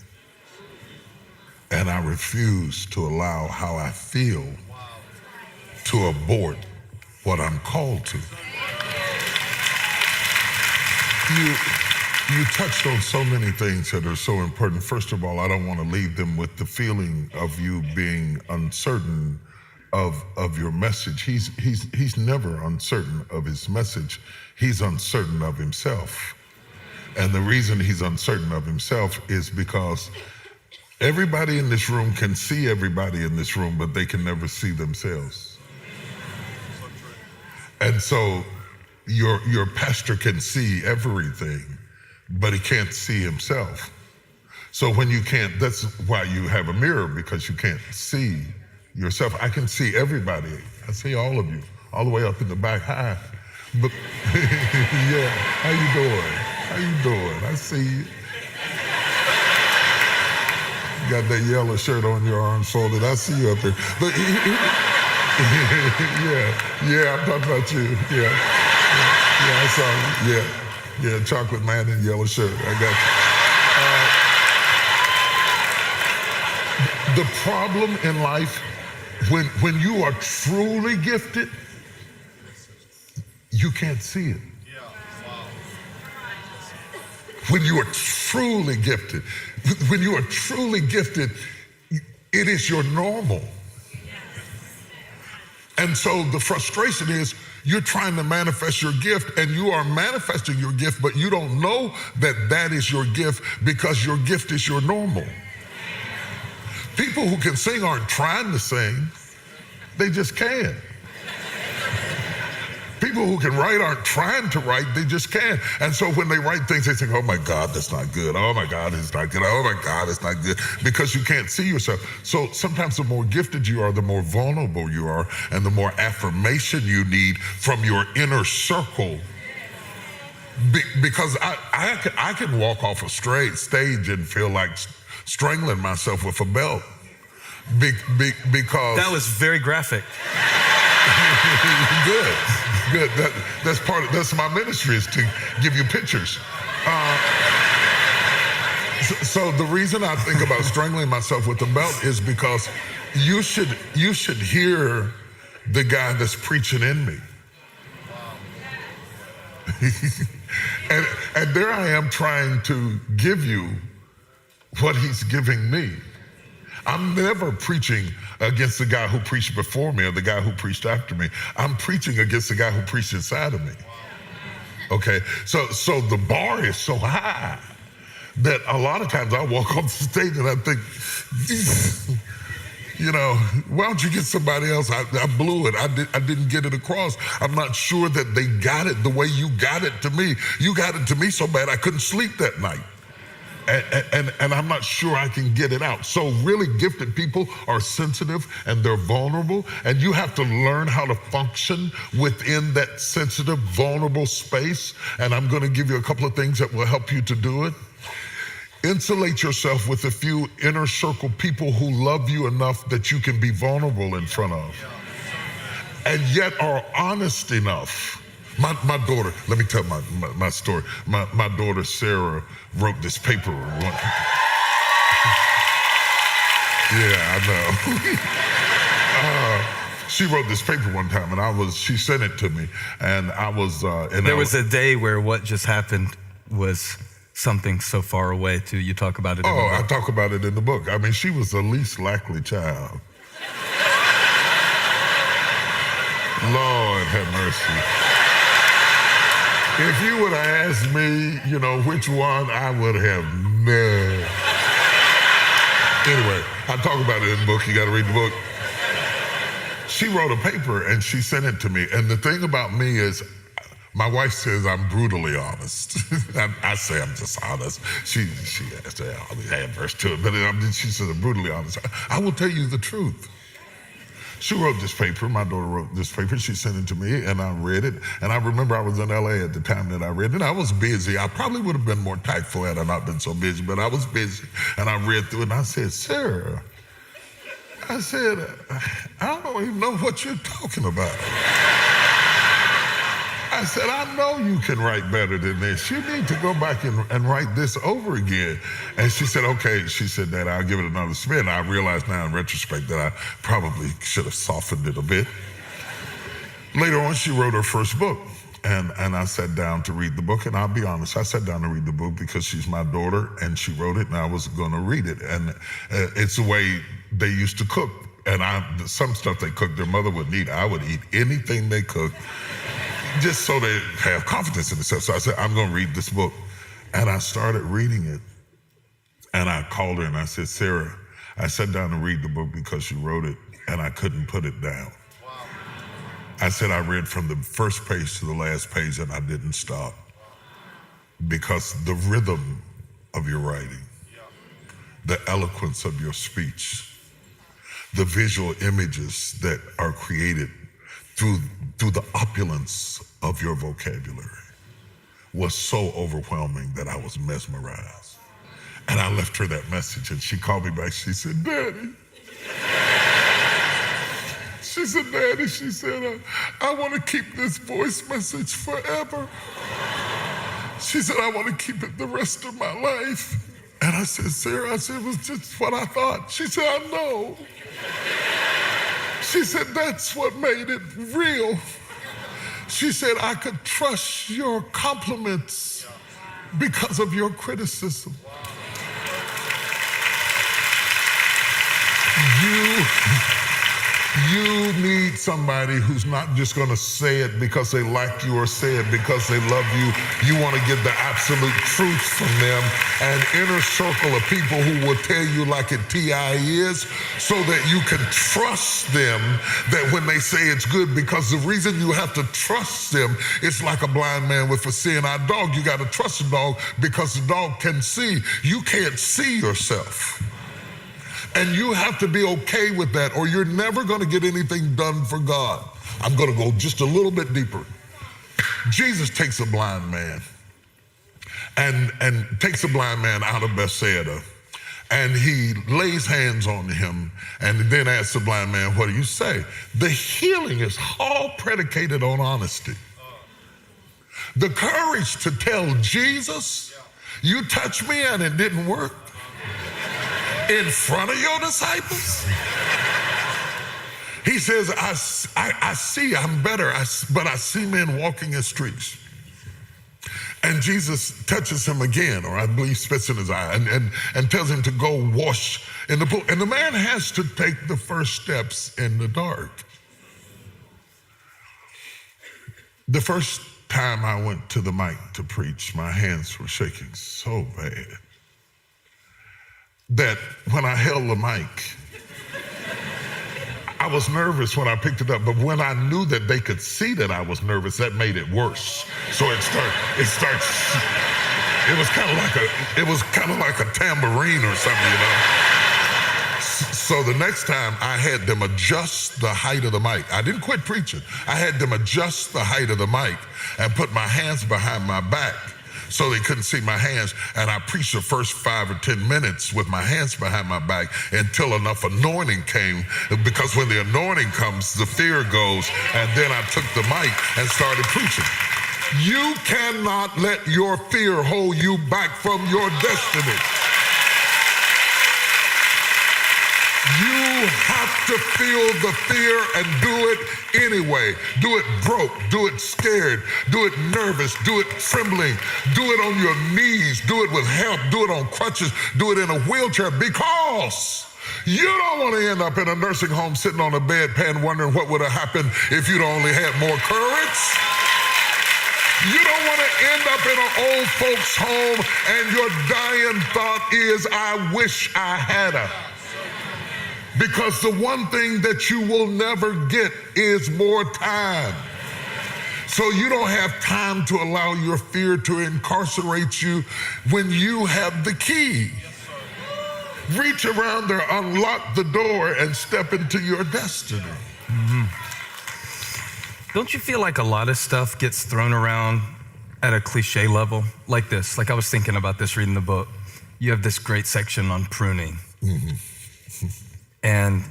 And I refuse to allow how I feel to abort what I'm called to. You touched on so many things that are so important. First of all, I don't want to leave them with the feeling of you being uncertain of your message. He's never uncertain of his message. He's uncertain of himself. And the reason he's uncertain of himself is because everybody in this room can see everybody in this room, but they can never see themselves. And so your pastor can see everything, but he can't see himself. So when you can't, that's why you have a mirror, because you can't see yourself. I can see everybody. I see all of you, all the way up in the back. Hi. But yeah, how you doing? How you doing? I see you. You got that yellow shirt on, your arms folded. I see you up there. But yeah, I'm talking about you. Yeah, I saw you. Yeah, chocolate man in yellow shirt. I got you. The problem in life, when you are truly gifted, you can't see it. When you are truly gifted, it is your normal. And so the frustration is you're trying to manifest your gift, and you are manifesting your gift, but you don't know that is your gift because your gift is your normal. People who can sing aren't trying to sing, they just can. People who can write aren't trying to write, they just can. And so when they write things, they think, oh my God, that's not good. Oh my God, it's not good. Oh my God, it's not good. Because you can't see yourself. So sometimes the more gifted you are, the more vulnerable you are, and the more affirmation you need from your inner circle. Because I can walk off a stage and feel like strangling myself with a belt. Because that was very graphic. Good. That's my ministry, is to give you pictures. So the reason I think about strangling myself with the belt is because you should hear the guy that's preaching in me. and there I am trying to give you what he's giving me. I'm never preaching against the guy who preached before me or the guy who preached after me. I'm preaching against the guy who preached inside of me. Okay, so the bar is so high that a lot of times I walk off the stage and I think, you know, why don't you get somebody else? I blew it. I didn't get it across. I'm not sure that they got it the way you got it to me. You got it to me so bad I couldn't sleep that night. And I'm not sure I can get it out. So really gifted people are sensitive and they're vulnerable, and you have to learn how to function within that sensitive, vulnerable space. And I'm going to give you a couple of things that will help you to do it. Insulate yourself with a few inner circle people who love you enough that you can be vulnerable in front of, and yet are honest enough. My daughter, let me tell my story. My daughter, Sarah, wrote this paper. Yeah, I know. She wrote this paper one time, and she sent it to me, and I was... There was a day where what just happened was something so far away, too. You talk about it in the book. I talk about it in the book. I mean, she was the least likely child. Lord have mercy. If you would have asked me, you know, which one, I would have never. Anyway, I talk about it in the book. You got to read the book. She wrote a paper and she sent it to me. And the thing about me is, my wife says I'm brutally honest. I say I'm just honest. She has to all these adverse to it, but she says I'm brutally honest. I will tell you the truth. She wrote this paper, my daughter wrote this paper, she sent it to me, and I read it. And I remember I was in LA at the time that I read it. I was busy. I probably would have been more tactful had I not been so busy, but I was busy. And I read through it, and I said, Sarah, I said, I don't even know what you're talking about. I said, I know you can write better than this. You need to go back and write this over again. And she said, okay. She said, Dad, I'll give it another spin. I realize now in retrospect that I probably should have softened it a bit. Later on, she wrote her first book. And I sat down to read the book. And I'll be honest, I sat down to read the book because she's my daughter and she wrote it and I was going to read it. And it's the way they used to cook. And some stuff they cooked, their mother wouldn't eat. I would eat anything they cooked, just so they have confidence in themselves. So I said, I'm going to read this book. And I started reading it. And I called her and I said, Sarah, I sat down to read the book because you wrote it and I couldn't put it down. Wow. I said, I read from the first page to the last page and I didn't stop because the rhythm of your writing, the eloquence of your speech, the visual images that are created through the opulence of your vocabulary was so overwhelming that I was mesmerized. And I left her that message and she called me back. She said, Daddy. She said, Daddy, she said, I want to keep this voice message forever. She said, I want to keep it the rest of my life. And I said, Sarah, it was just what I thought. She said, I know. She said, that's what made it real. She said, I could trust your compliments because of your criticism. You need somebody who's not just going to say it because they like you or say it because they love you. You want to get the absolute truth from them. An inner circle of people who will tell you like it TI is so that you can trust them that when they say it's good, because the reason you have to trust them, it's like a blind man with a seeing eye dog. You got to trust the dog because the dog can see. You can't see yourself. And you have to be okay with that or you're never going to get anything done for God. I'm going to go just a little bit deeper. Jesus takes a blind man and takes a blind man out of Bethsaida and he lays hands on him and then asks the blind man, what do you say? The healing is all predicated on honesty. The courage to tell Jesus, you touched me and it didn't work. In front of your disciples? He says, I see I'm better, but I see men walking in streets. And Jesus touches him again, or I believe spits in his eye, and tells him to go wash in the pool. And the man has to take the first steps in the dark. The first time I went to the mic to preach, my hands were shaking so bad. that when I held the mic, I was nervous when I picked it up, but when I knew that they could see that I was nervous, that made it worse. So it was kind of like a tambourine or something. So the next time I had them adjust the height of the mic. I didn't quit preaching. I had them adjust the height of the mic and put my hands behind my back so they couldn't see my hands. And I preached the first 5 or 10 minutes with my hands behind my back until enough anointing came, because when the anointing comes, the fear goes, and then I took the mic and started preaching. You cannot let your fear hold you back from your destiny. You have to feel the fear and do it anyway. Do it broke, do it scared, do it nervous, do it trembling, do it on your knees, do it with help, do it on crutches, do it in a wheelchair, because you don't want to end up in a nursing home sitting on a bedpan wondering what would have happened if you'd only had more courage. You don't want to end up in an old folks home and your dying thought is, I wish I had her. Because the one thing that you will never get is more time. So you don't have time to allow your fear to incarcerate you when you have the key. Reach around there, unlock the door, and step into your destiny. Mm-hmm. Don't you feel like a lot of stuff gets thrown around at a cliche level like this? Like I was thinking about this reading the book. You have this great section on pruning. Mm-hmm. And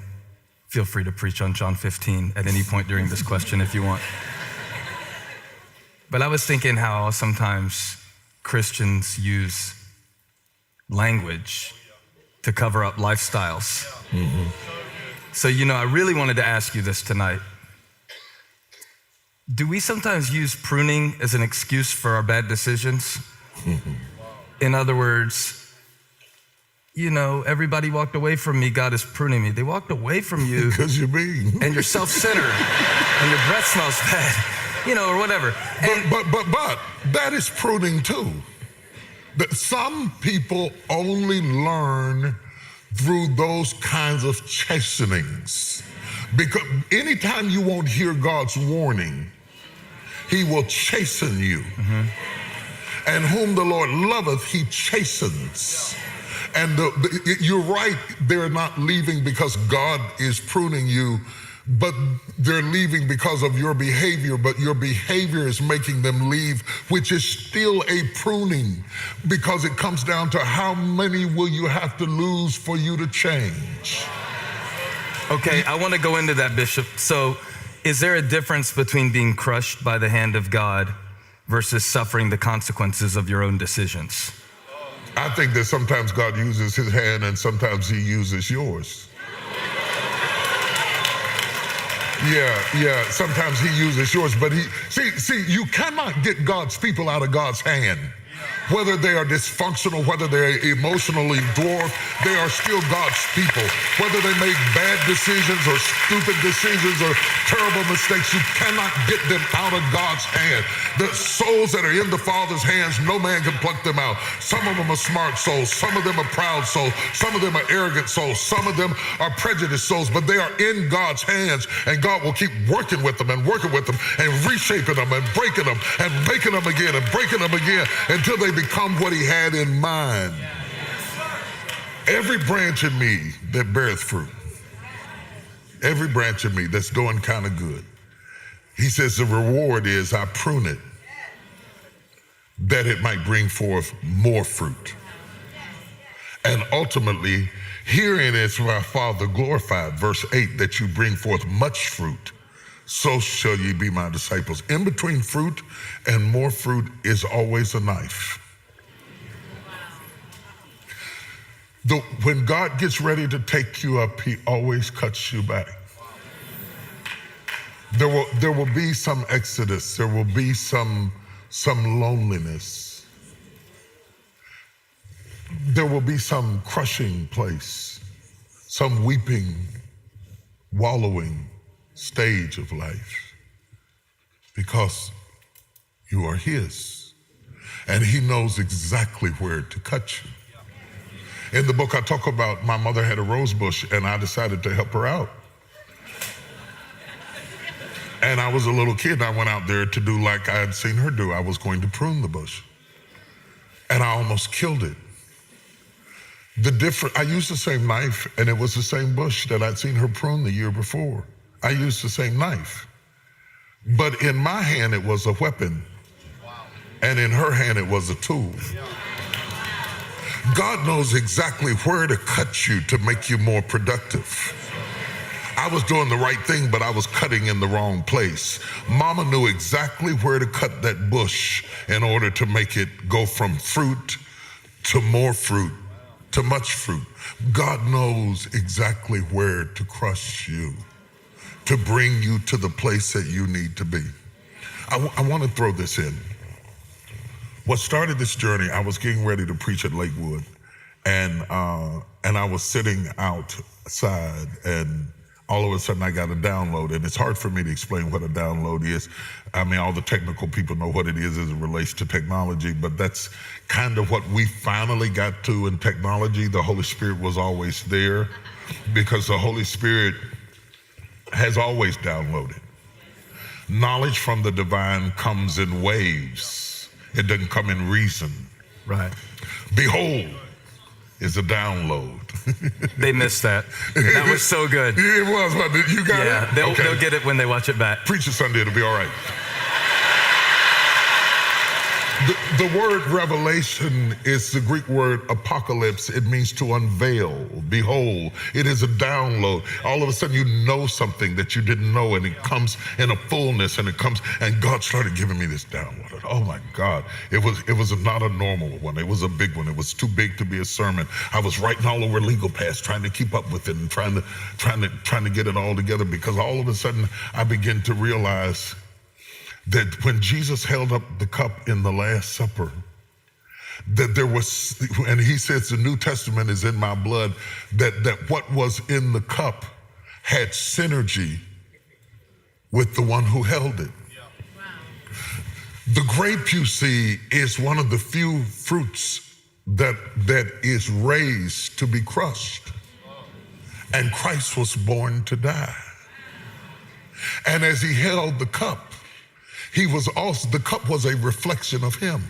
feel free to preach on John 15 at any point during this question if you want. But I was thinking how sometimes Christians use language to cover up lifestyles. Mm-hmm. So, I really wanted to ask you this tonight. Do we sometimes use pruning as an excuse for our bad decisions? Mm-hmm. In other words, everybody walked away from me, God is pruning me. They walked away from you. Because you're mean. And you're self-centered. And your breath smells bad, or whatever. But that is pruning too. That some people only learn through those kinds of chastenings. Because anytime you won't hear God's warning, he will chasten you. Mm-hmm. And whom the Lord loveth, he chastens. And you're right, they're not leaving because God is pruning you, but they're leaving because of your behavior, but your behavior is making them leave, which is still a pruning, because it comes down to how many will you have to lose for you to change. Okay, I want to go into that, Bishop. So is there a difference between being crushed by the hand of God versus suffering the consequences of your own decisions? I think that sometimes God uses his hand and sometimes he uses yours. Yeah, sometimes he uses yours, but see, you cannot get God's people out of God's hand. Whether they are dysfunctional, whether they're emotionally dwarfed, they are still God's people. Whether they make bad decisions or stupid decisions or terrible mistakes, you cannot get them out of God's hand. The souls that are in the Father's hands, no man can pluck them out. Some of them are smart souls, some of them are proud souls, some of them are arrogant souls, some of them are prejudiced souls, but they are in God's hands, and God will keep working with them and reshaping them and breaking them and making them again and breaking them again until they become what he had in mind. Every branch in me that beareth fruit, every branch in me that's doing kind of good, he says the reward is I prune it that it might bring forth more fruit. And ultimately, herein is my Father glorified, verse 8, that you bring forth much fruit, so shall ye be my disciples. In between fruit and more fruit is always a knife. When God gets ready to take you up, he always cuts you back. There will be some exodus. There will be some loneliness. There will be some crushing place, some weeping, wallowing stage of life, because you are his, and he knows exactly where to cut you. In the book, I talk about my mother had a rose bush, and I decided to help her out. And I was a little kid, and I went out there to do like I had seen her do. I was going to prune the bush. And I almost killed it. I used the same knife, and it was the same bush that I'd seen her prune the year before. I used the same knife. But in my hand, it was a weapon. And in her hand, it was a tool. God knows exactly where to cut you to make you more productive. I was doing the right thing, but I was cutting in the wrong place. Mama knew exactly where to cut that bush in order to make it go from fruit to more fruit to much fruit. God knows exactly where to crush you to bring you to the place that you need to be. I want to throw this in. What started this journey, I was getting ready to preach at Lakewood, and I was sitting outside, and all of a sudden I got a download, and it's hard for me to explain what a download is. I mean, all the technical people know what it is as it relates to technology, but that's kind of what we finally got to in technology. The Holy Spirit was always there because the Holy Spirit has always downloaded. Knowledge from the divine comes in waves. It doesn't come in reason. Right. Behold is a download. They missed that. That was so good. It was, but you got it? Yeah, they'll get it when they watch it back. Preach it Sunday, it'll be all right. The word revelation is the Greek word apocalypse. It means to unveil, behold. It is a download. All of a sudden you know something that you didn't know, and it comes in a fullness, and and God started giving me this download. Oh my God. It was not a normal one. It was a big one. It was too big to be a sermon. I was writing all over Legal Pass, trying to keep up with it and trying to get it all together, because all of a sudden I began to realize that when Jesus held up the cup in the Last Supper, that there was, and he says the New Testament is in my blood, that what was in the cup had synergy with the one who held it. Yeah. Wow. The grape, you see, is one of the few fruits that is raised to be crushed. And Christ was born to die. And as he held the cup, the cup was a reflection of him,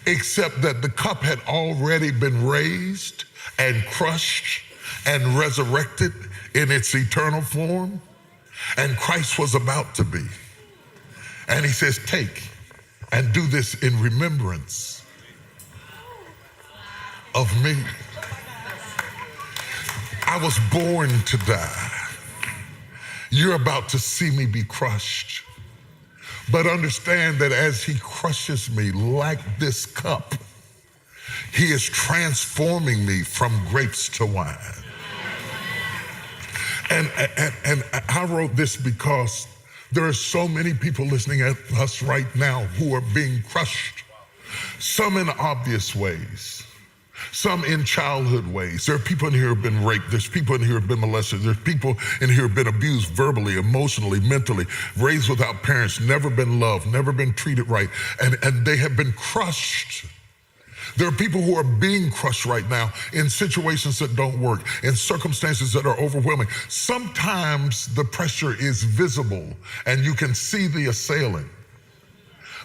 except that the cup had already been raised and crushed and resurrected in its eternal form, and Christ was about to be. And he says, take and do this in remembrance of me. I was born to die. You're about to see me be crushed. But understand that as he crushes me like this cup, he is transforming me from grapes to wine. And I wrote this because there are so many people listening at us right now who are being crushed, some in obvious ways, some in childhood ways. There are people in here who have been raped. There's people in here who have been molested. There's people in here who have been abused verbally, emotionally, mentally, raised without parents, never been loved, never been treated right, and they have been crushed. There are people who are being crushed right now in situations that don't work, in circumstances that are overwhelming. Sometimes the pressure is visible and you can see the assailant.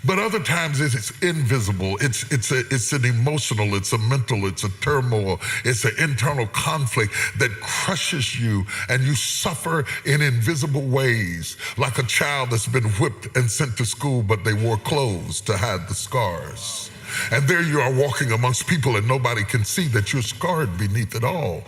But other times it's invisible. It's an emotional, it's a mental, it's a turmoil, it's an internal conflict that crushes you, and you suffer in invisible ways, like a child that's been whipped and sent to school, but they wore clothes to hide the scars. And there you are walking amongst people and nobody can see that you're scarred beneath it all.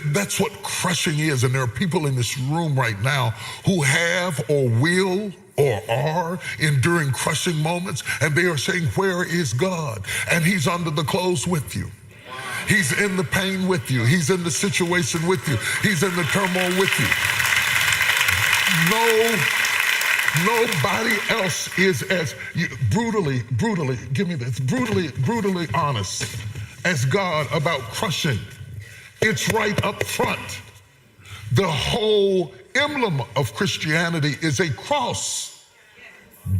That's what crushing is. And there are people in this room right now who have or will or are enduring crushing moments, and they are saying, where is God? And he's under the clothes with you. He's in the pain with you. He's in the situation with you. He's in the turmoil with you. Nobody else is as brutally honest as God about crushing. It's right up front. The whole emblem of Christianity is a cross.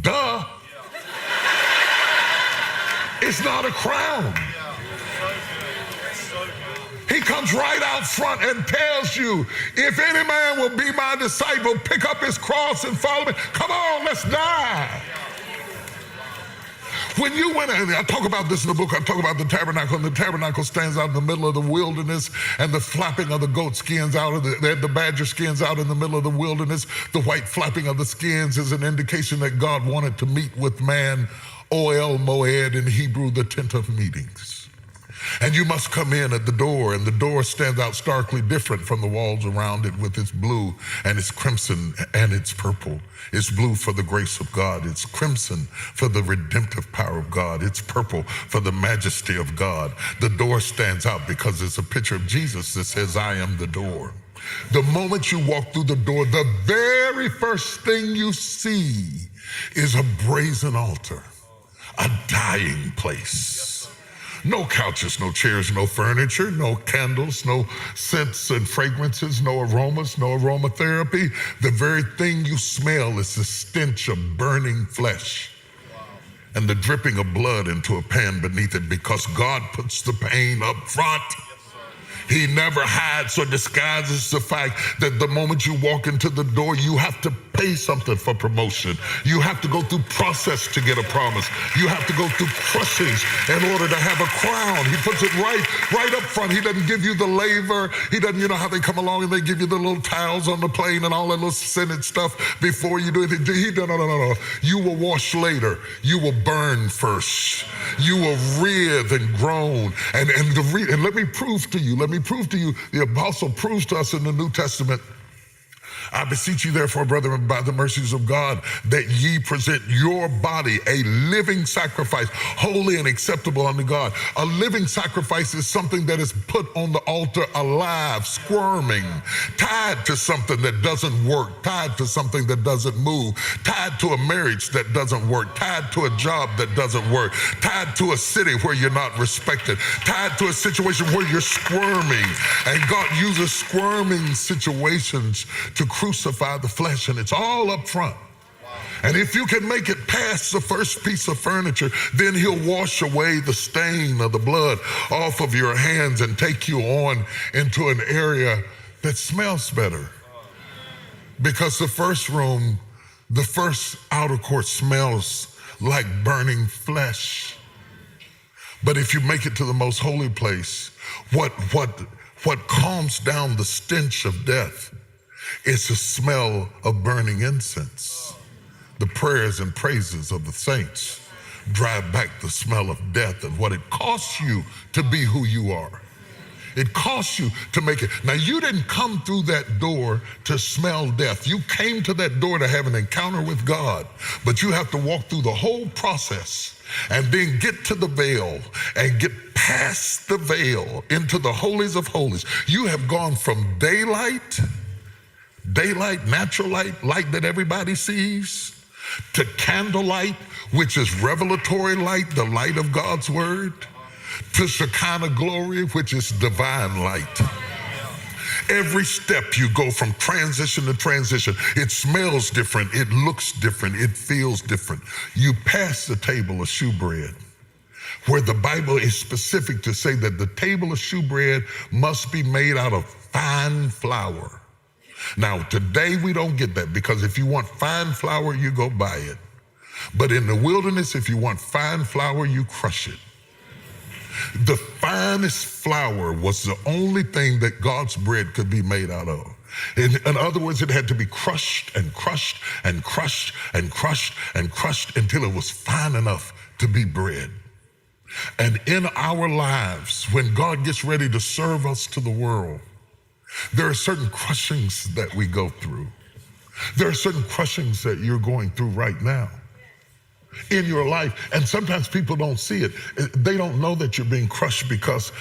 Duh. It's not a crown. comes right out front and tells you, if any man will be my disciple, pick up his cross and follow me. Come on, let's die. When you went, and I talk about this in the book, I talk about the tabernacle, and the tabernacle stands out in the middle of the wilderness, and the flapping of the goat skins out of the badger skins out in the middle of the wilderness. The white flapping of the skins is an indication that God wanted to meet with man, Oel Moed in Hebrew, the tent of meetings. And you must come in at the door, and the door stands out starkly different from the walls around it with its blue and its crimson and its purple. It's blue for the grace of God. It's crimson for the redemptive power of God. It's purple for the majesty of God. The door stands out because it's a picture of Jesus that says, I am the door. The moment you walk through the door, the very first thing you see is a brazen altar, a dying place. No couches, no chairs, no furniture, no candles, no scents and fragrances, no aromas, no aromatherapy. The very thing you smell is the stench of burning flesh and the dripping of blood into a pan beneath it, because God puts the pain up front. He never hides or disguises the fact that the moment you walk into the door, you have to pay something for promotion. You have to go through process to get a promise. You have to go through crushings in order to have a crown. He puts it right up front. He doesn't give you the laver. He doesn't, you know how they come along and they give you the little towels on the plane and all that little scented stuff before you do it. No. You will wash later. You will burn first. You will writhe and groan. And let me prove to you, the apostle proves to us in the New Testament, I beseech you therefore, brethren, by the mercies of God, that ye present your body a living sacrifice, holy and acceptable unto God. A living sacrifice is something that is put on the altar alive, squirming, tied to something that doesn't work, tied to something that doesn't move, tied to a marriage that doesn't work, tied to a job that doesn't work, tied to a city where you're not respected, tied to a situation where you're squirming. And God uses squirming situations to crucify the flesh, and it's all up front. And if you can make it past the first piece of furniture, then he'll wash away the stain of the blood off of your hands and take you on into an area that smells better. Because the first room, the first outer court smells like burning flesh. But if you make it to the most holy place, what calms down the stench of death, it's a smell of burning incense. The prayers and praises of the saints drive back the smell of death and what it costs you to be who you are. It costs you to make it. Now, you didn't come through that door to smell death. You came to that door to have an encounter with God, but you have to walk through the whole process and then get to the veil and get past the veil into the holies of holies. You have gone from daylight, natural light that everybody sees, to candlelight, which is revelatory light, the light of God's word, to Shekinah glory, which is divine light. Every step you go from transition to transition. It smells different, it looks different, it feels different. You pass the table of shewbread, where the Bible is specific to say that the table of shewbread must be made out of fine flour. Now, today we don't get that, because if you want fine flour, you go buy it. But in the wilderness, if you want fine flour, you crush it. The finest flour was the only thing that God's bread could be made out of. In other words, it had to be crushed and crushed and crushed and crushed and crushed until it was fine enough to be bread. And in our lives, when God gets ready to serve us to the world, there are certain crushings that we go through. There are certain crushings that you're going through right now in your life. And sometimes people don't see it. They don't know that you're being crushed because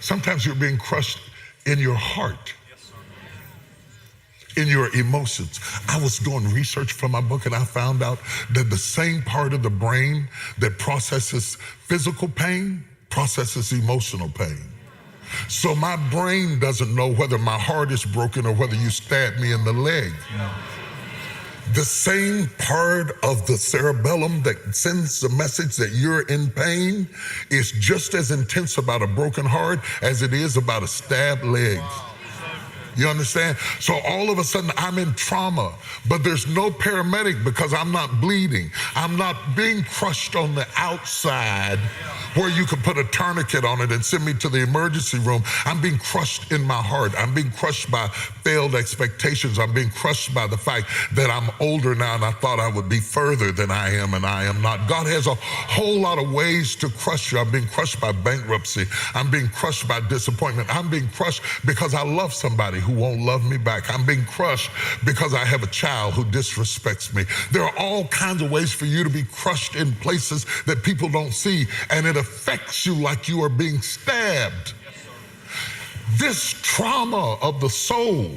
sometimes you're being crushed in your heart, in your emotions. I was doing research for my book, and I found out that the same part of the brain that processes physical pain processes emotional pain. So my brain doesn't know whether my heart is broken or whether you stabbed me in the leg. The same part of the cerebellum that sends the message that you're in pain is just as intense about a broken heart as it is about a stabbed leg. You understand? So all of a sudden I'm in trauma, but there's no paramedic because I'm not bleeding. I'm not being crushed on the outside where you could put a tourniquet on it and send me to the emergency room. I'm being crushed in my heart. I'm being crushed by failed expectations. I'm being crushed by the fact that I'm older now and I thought I would be further than I am and I am not. God has a whole lot of ways to crush you. I'm being crushed by bankruptcy. I'm being crushed by disappointment. I'm being crushed because I love somebody who won't love me back. I'm being crushed because I have a child who disrespects me. There are all kinds of ways for you to be crushed in places that people don't see, and it affects you like you are being stabbed. This trauma of the soul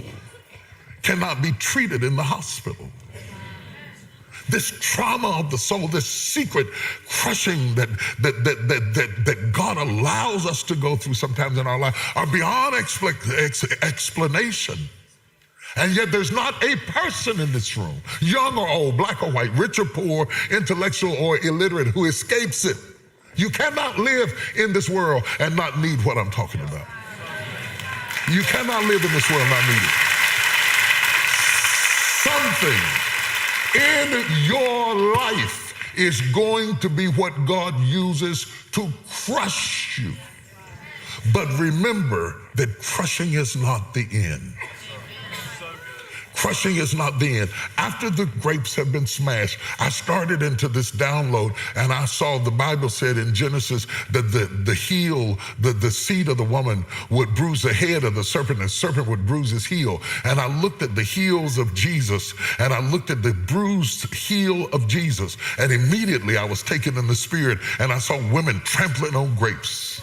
cannot be treated in the hospital. This trauma of the soul, this secret crushing that God allows us to go through sometimes in our life are beyond explanation. And yet there's not a person in this room, young or old, black or white, rich or poor, intellectual or illiterate, who escapes it. You cannot live in this world and not need what I'm talking about. You cannot live in this world and not need it. Something in your life is going to be what God uses to crush you. But remember that crushing is not the end. Crushing is not the end. After the grapes have been smashed, I started into this download and I saw the Bible said in Genesis that the heel, the seed of the woman would bruise the head of the serpent and the serpent would bruise his heel. And I looked at the heels of Jesus and I looked at the bruised heel of Jesus, and immediately I was taken in the spirit and I saw women trampling on grapes.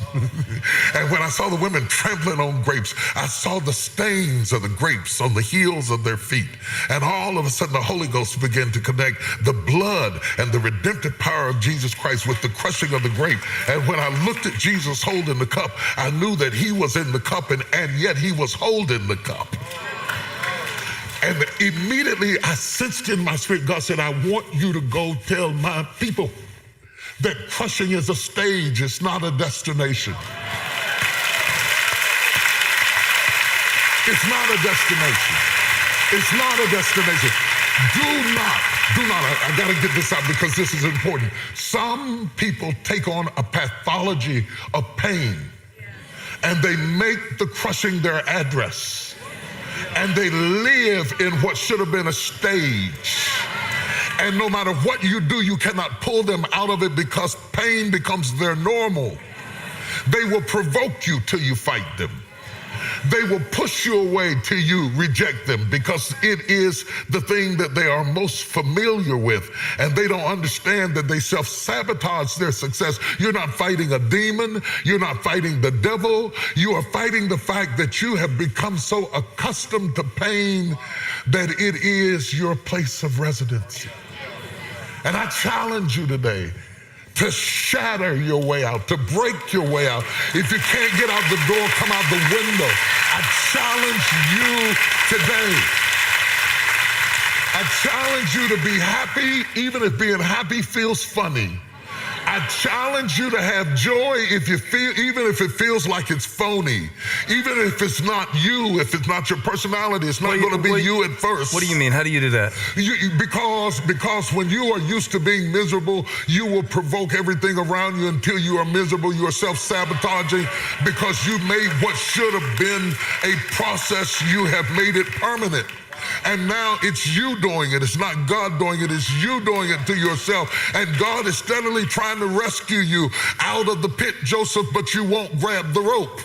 And when I saw the women trampling on grapes, I saw the stains of the grapes on the heels of their feet. And all of a sudden the Holy Ghost began to connect the blood and the redemptive power of Jesus Christ with the crushing of the grape. And when I looked at Jesus holding the cup, I knew that he was in the cup and yet he was holding the cup. And immediately I sensed in my spirit, God said, I want you to go tell my people that crushing is a stage, it's not a destination. It's not a destination. It's not a destination. Do not, I gotta get this out because this is important. Some people take on a pathology of pain and they make the crushing their address and they live in what should have been a stage. And no matter what you do, you cannot pull them out of it because pain becomes their normal. They will provoke you till you fight them. They will push you away till you reject them because it is the thing that they are most familiar with. And they don't understand that they self-sabotage their success. You're not fighting a demon. You're not fighting the devil. You are fighting the fact that you have become so accustomed to pain that it is your place of residency. And I challenge you today to shatter your way out, to break your way out. If you can't get out the door, come out the window. I challenge you today. I challenge you to be happy, even if being happy feels funny. I challenge you to have joy even if it feels like it's phony. Even if it's not you, if it's not your personality, it's not going to be you at first. What do you mean? How do you do that? Because when you are used to being miserable, you will provoke everything around you until you are miserable. You are self-sabotaging because you made what should have been a process, you have made it permanent. And now it's you doing it. It's not God doing it. It's you doing it to yourself. And God is steadily trying to rescue you out of the pit, Joseph, but you won't grab the rope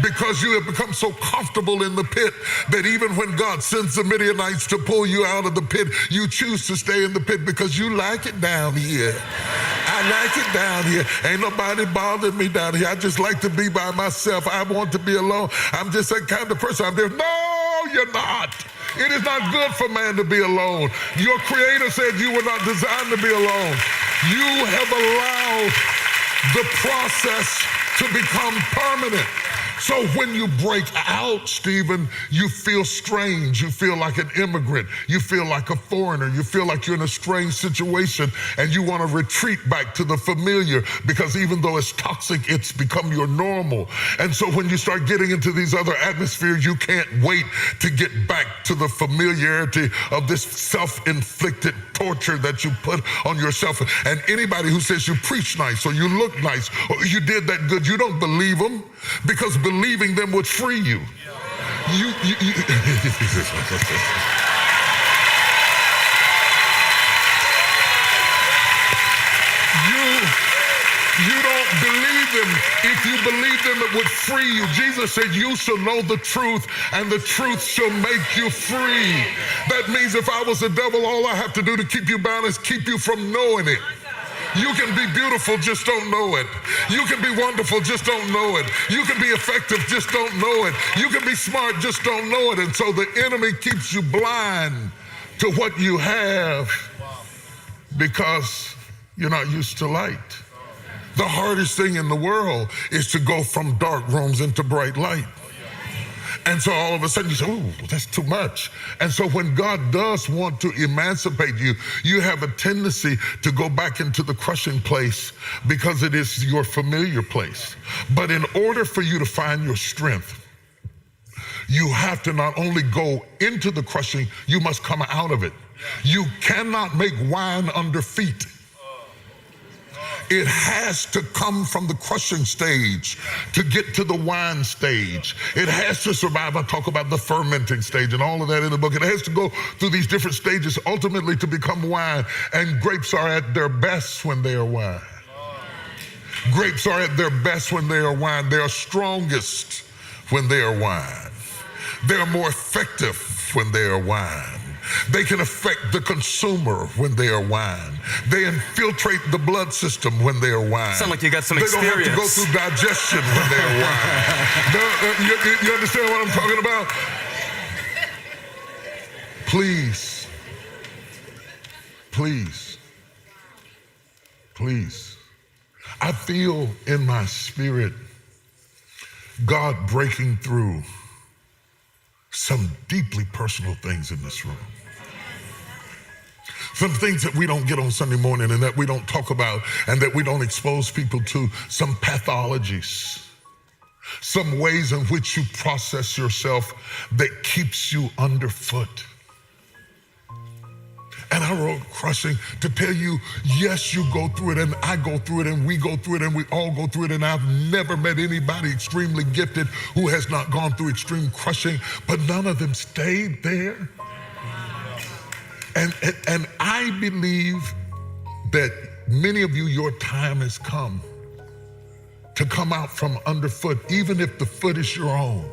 because you have become so comfortable in the pit that even when God sends the Midianites to pull you out of the pit, you choose to stay in the pit because you like it down here. I like it down here. Ain't nobody bothering me down here. I just like to be by myself. I want to be alone. I'm just that kind of person. I'm there. No, you're not. It is not good for man to be alone. Your Creator said you were not designed to be alone. You have allowed the process to become permanent. So when you break out, Stephen, you feel strange. You feel like an immigrant. You feel like a foreigner. You feel like you're in a strange situation and you want to retreat back to the familiar because even though it's toxic, it's become your normal. And so when you start getting into these other atmospheres, you can't wait to get back to the familiarity of this self-inflicted torture that you put on yourself. And anybody who says you preach nice or you look nice or you did that good, you don't believe them because believing them would free you. You don't believe them. If you believe them, it would free you. Jesus said, you shall know the truth, and the truth shall make you free. That means if I was the devil, all I have to do to keep you bound is keep you from knowing it. You can be beautiful, just don't know it. You can be wonderful, just don't know it. You can be effective, just don't know it. You can be smart, just don't know it. And so the enemy keeps you blind to what you have because you're not used to light. The hardest thing in the world is to go from dark rooms into bright light. And so all of a sudden you say, ooh, that's too much. And so when God does want to emancipate you, you have a tendency to go back into the crushing place because it is your familiar place. But in order for you to find your strength, you have to not only go into the crushing, you must come out of it. You cannot make wine under feet. It has to come from the crushing stage to get to the wine stage. It has to survive. I talk about the fermenting stage and all of that in the book. It has to go through these different stages ultimately to become wine. And grapes are at their best when they are wine. Grapes are at their best when they are wine. They are strongest when they are wine. They are more effective when they are wine. They can affect the consumer when they are wine. They infiltrate the blood system when they are wine. Sound like you got some they experience. They don't have to go through digestion when they are wine. You understand what I'm talking about? Please, please, please. I feel in my spirit God breaking through some deeply personal things in this room. Some things that we don't get on Sunday morning and that we don't talk about and that we don't expose people to, some pathologies, some ways in which you process yourself that keeps you underfoot. And I wrote Crushing to tell you, yes, you go through it and I go through it and we go through it and we all go through it. And I've never met anybody extremely gifted who has not gone through extreme crushing, but none of them stayed there. And I believe that many of you, your time has come to come out from underfoot, even if the foot is your own.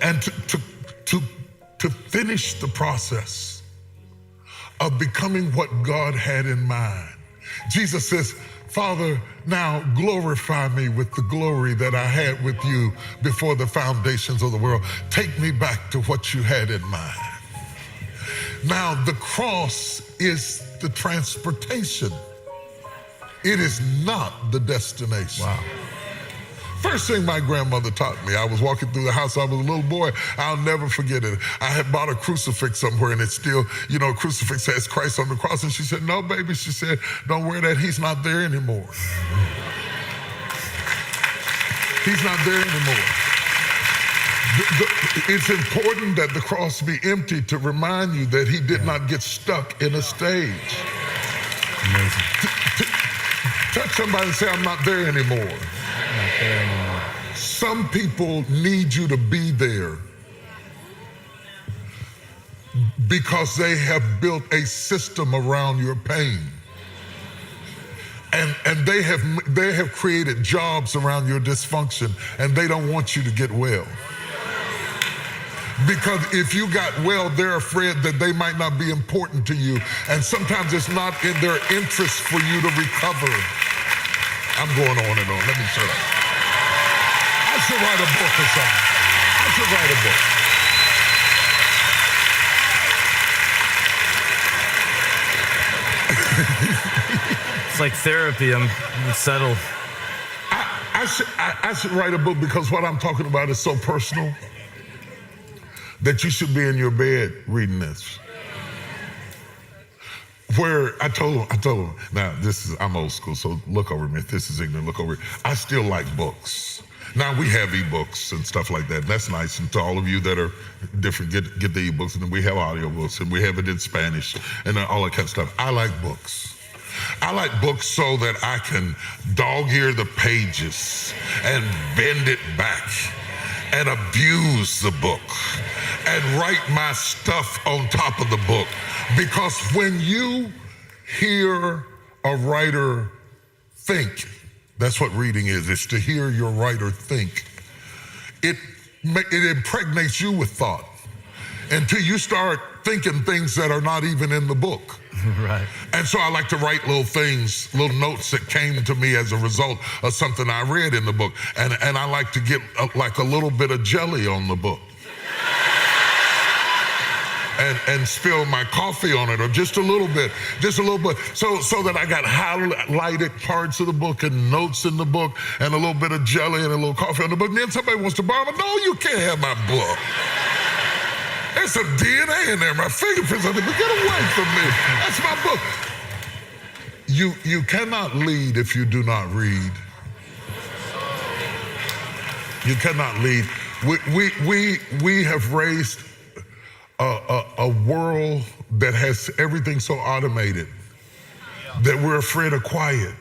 And to finish the process of becoming what God had in mind. Jesus says, Father, now glorify me with the glory that I had with you before the foundations of the world. Take me back to what you had in mind. Now, the cross is the transportation. It is not the destination. Wow. First thing my grandmother taught me, I was walking through the house, I was a little boy, I'll never forget it. I had bought a crucifix somewhere and it's still, a crucifix has Christ on the cross. And she said, no, baby, she said, don't wear that, he's not there anymore. He's not there anymore. It's important that the cross be empty to remind you that he did not get stuck in a stage. Amazing. Touch somebody and say, I'm not there anymore. Some people need you to be there because they have built a system around your pain. And they have created jobs around your dysfunction, and they don't want you to get well. Because if you got well, they're afraid that they might not be important to you. And sometimes it's not in their interest for you to recover. I'm going on and on. Let me shut up. I should write a book or something. I should write a book. It's like therapy. I'm settled. I should write a book because what I'm talking about is so personal that you should be in your bed reading this. Where I told him, now I'm old school, so look over me. If this is ignorant, look over it. I still like books. Now we have ebooks and stuff like that. That's nice. And to all of you that are different, get the ebooks, and then we have audiobooks, and we have it in Spanish, and all that kind of stuff. I like books. I like books so that I can dog-ear the pages and bend it back and abuse the book and write my stuff on top of the book. Because when you hear a writer think, that's what reading is. It's to hear your writer think. It impregnates you with thought until you start thinking things that are not even in the book. Right. And so I like to write little things, little notes that came to me as a result of something I read in the book. And I like to get like a little bit of jelly on the book. And spill my coffee on it, or just a little bit, so that I got highlighted parts of the book and notes in the book and a little bit of jelly and a little coffee on the book. And then somebody wants to borrow it. No, you can't have my book. There's some DNA in there, my fingerprints on it, but get away from me. That's my book. You cannot lead if you do not read. You cannot lead. We have raised a world that has everything so automated that we're afraid of quiet.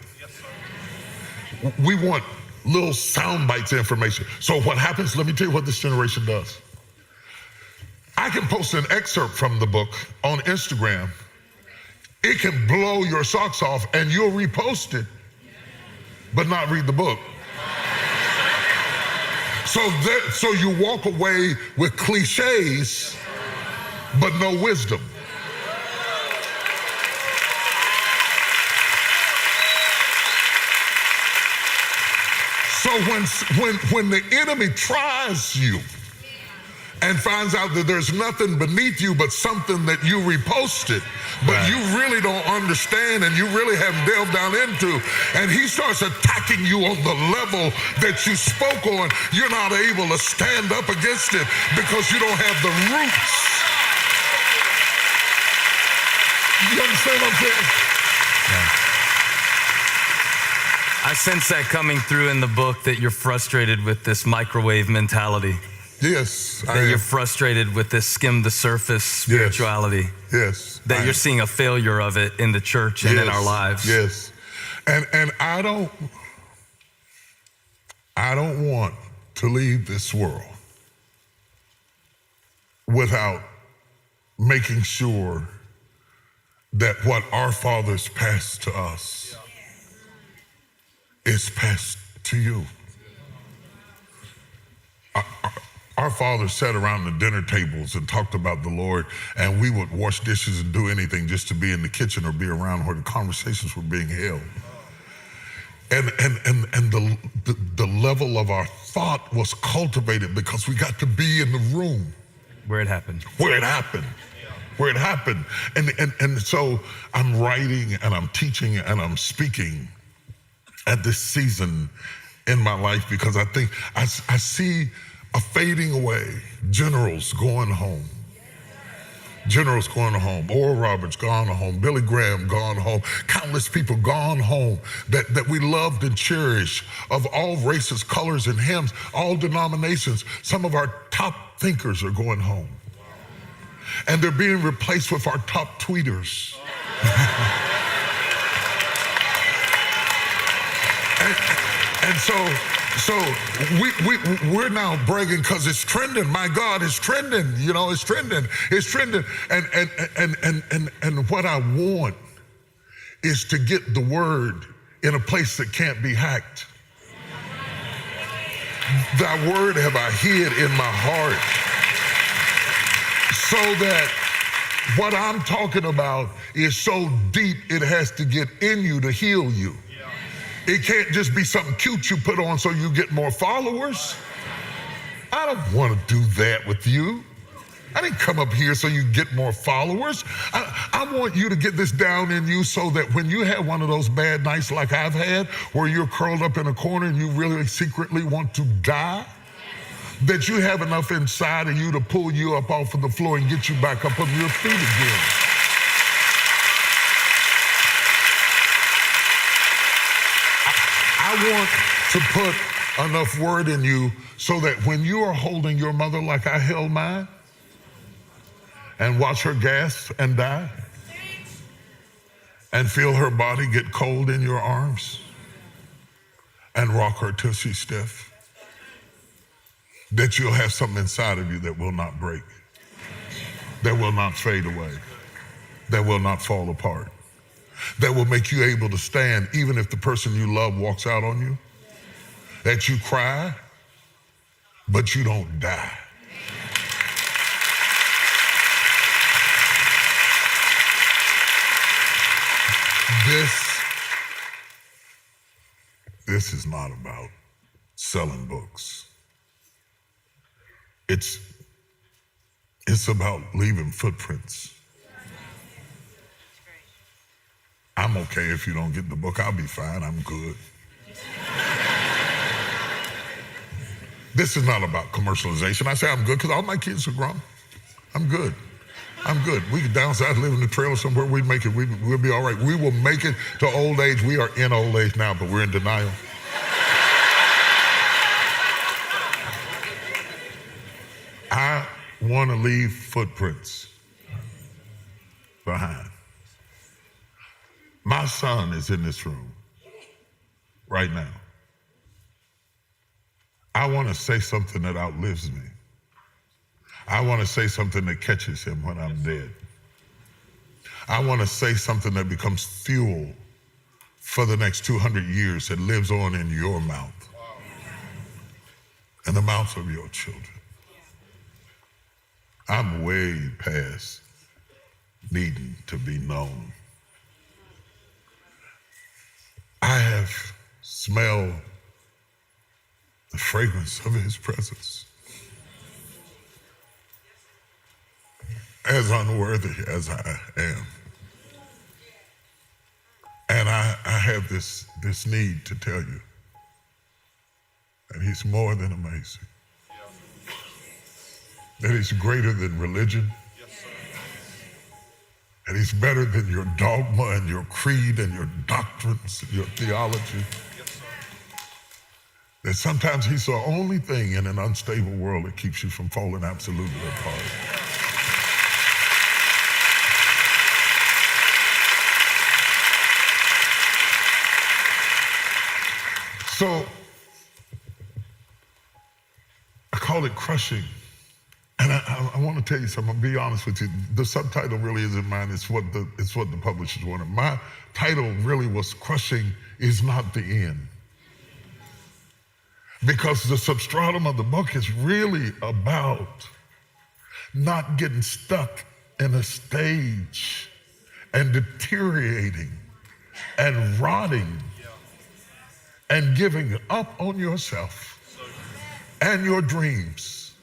We want little sound bites of information. So what happens, let me tell you what this generation does. I can post an excerpt from the book on Instagram. It can blow your socks off and you'll repost it, but not read the book. So you walk away with cliches, but no wisdom. So when the enemy tries you and finds out that there's nothing beneath you but something that you reposted, but right, you really don't understand and you really haven't delved down into, and he starts attacking you on the level that you spoke on, you're not able to stand up against it because you don't have the roots. You understand what I'm saying? Yeah. I sense that coming through in the book, that you're frustrated with this microwave mentality. Yes, that you're frustrated with this skim the surface spirituality. Yes. That you're seeing a failure of it in the church and in our lives. Yes. And I don't want to leave this world without making sure that what our fathers passed to us is passed to you. Our fathers sat around the dinner tables and talked about the Lord, and we would wash dishes and do anything just to be in the kitchen or be around where the conversations were being held. And the level of our thought was cultivated because we got to be in the room. Where it happened. Where it happened. Where it happened. And so I'm writing and I'm teaching and I'm speaking at this season in my life because I think I see a fading away. Generals going home. Generals going home. Oral Roberts gone home. Billy Graham gone home. Countless people gone home that we loved and cherished, of all races, colors, and hymns, all denominations. Some of our top thinkers are going home. And they're being replaced with our top tweeters. and so we're now bragging because it's trending. My God, it's trending. You know, it's trending. It's trending. And what I want is to get the word in a place that can't be hacked. Thy word have I hid in my heart, so that what I'm talking about is so deep it has to get in you to heal you. It can't just be something cute you put on so you get more followers. I don't want to do that with you. I didn't come up here so you get more followers. I want you to get this down in you so that when you have one of those bad nights like I've had, where you're curled up in a corner and you really secretly want to die, that you have enough inside of you to pull you up off of the floor and get you back up on your feet again. I want to put enough word in you so that when you are holding your mother like I held mine and watch her gasp and die and feel her body get cold in your arms and rock her till she's stiff, that you'll have something inside of you that will not break, that will not fade away, that will not fall apart, that will make you able to stand even if the person you love walks out on you, that you cry, but you don't die. This is not about selling books. It's about leaving footprints. I'm okay if you don't get the book. I'll be fine. I'm good. This is not about commercialization. I say I'm good because all my kids are grown. I'm good. I'm good. We can downsize, live in the trailer somewhere. We'd make it. We'll be all right. We will make it to old age. We are in old age now, but we're in denial. I want to leave footprints behind. My son is in this room right now. I want to say something that outlives me. I want to say something that catches him when I'm dead. I want to say something that becomes fuel for the next 200 years that lives on in your mouth and the mouths of your children. I'm way past needing to be known. I have smelled the fragrance of his presence. As unworthy as I am. And I have this need to tell you that he's more than amazing. That he's greater than religion. That he's better than your dogma and your creed and your doctrines and your theology. That sometimes he's the only thing in an unstable world that keeps you from falling absolutely apart. So, I call it crushing. And I want to tell you something. I'm going to be honest with you. The subtitle really isn't mine. It's what the publishers wanted. My title really was Crushing is Not the End. Because the substratum of the book is really about not getting stuck in a stage and deteriorating and rotting and giving up on yourself and your dreams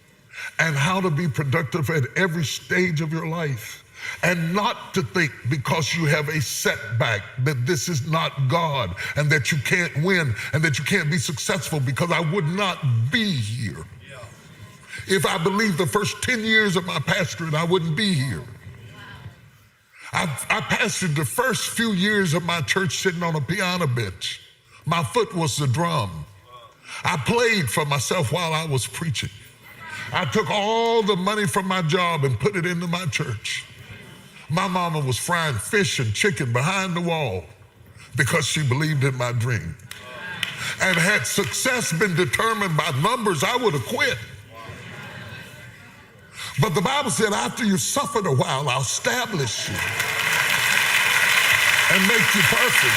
and how to be productive at every stage of your life, and not to think because you have a setback that this is not God and that you can't win and that you can't be successful, because I would not be here. If I believed the first 10 years of my pastorate, I wouldn't be here. I pastored the first few years of my church sitting on a piano bench. My foot was the drum. I played for myself while I was preaching. I took all the money from my job and put it into my church. My mama was frying fish and chicken behind the wall because she believed in my dream. And had success been determined by numbers, I would have quit. But the Bible said, after you've suffered a while, I'll establish you and make you perfect.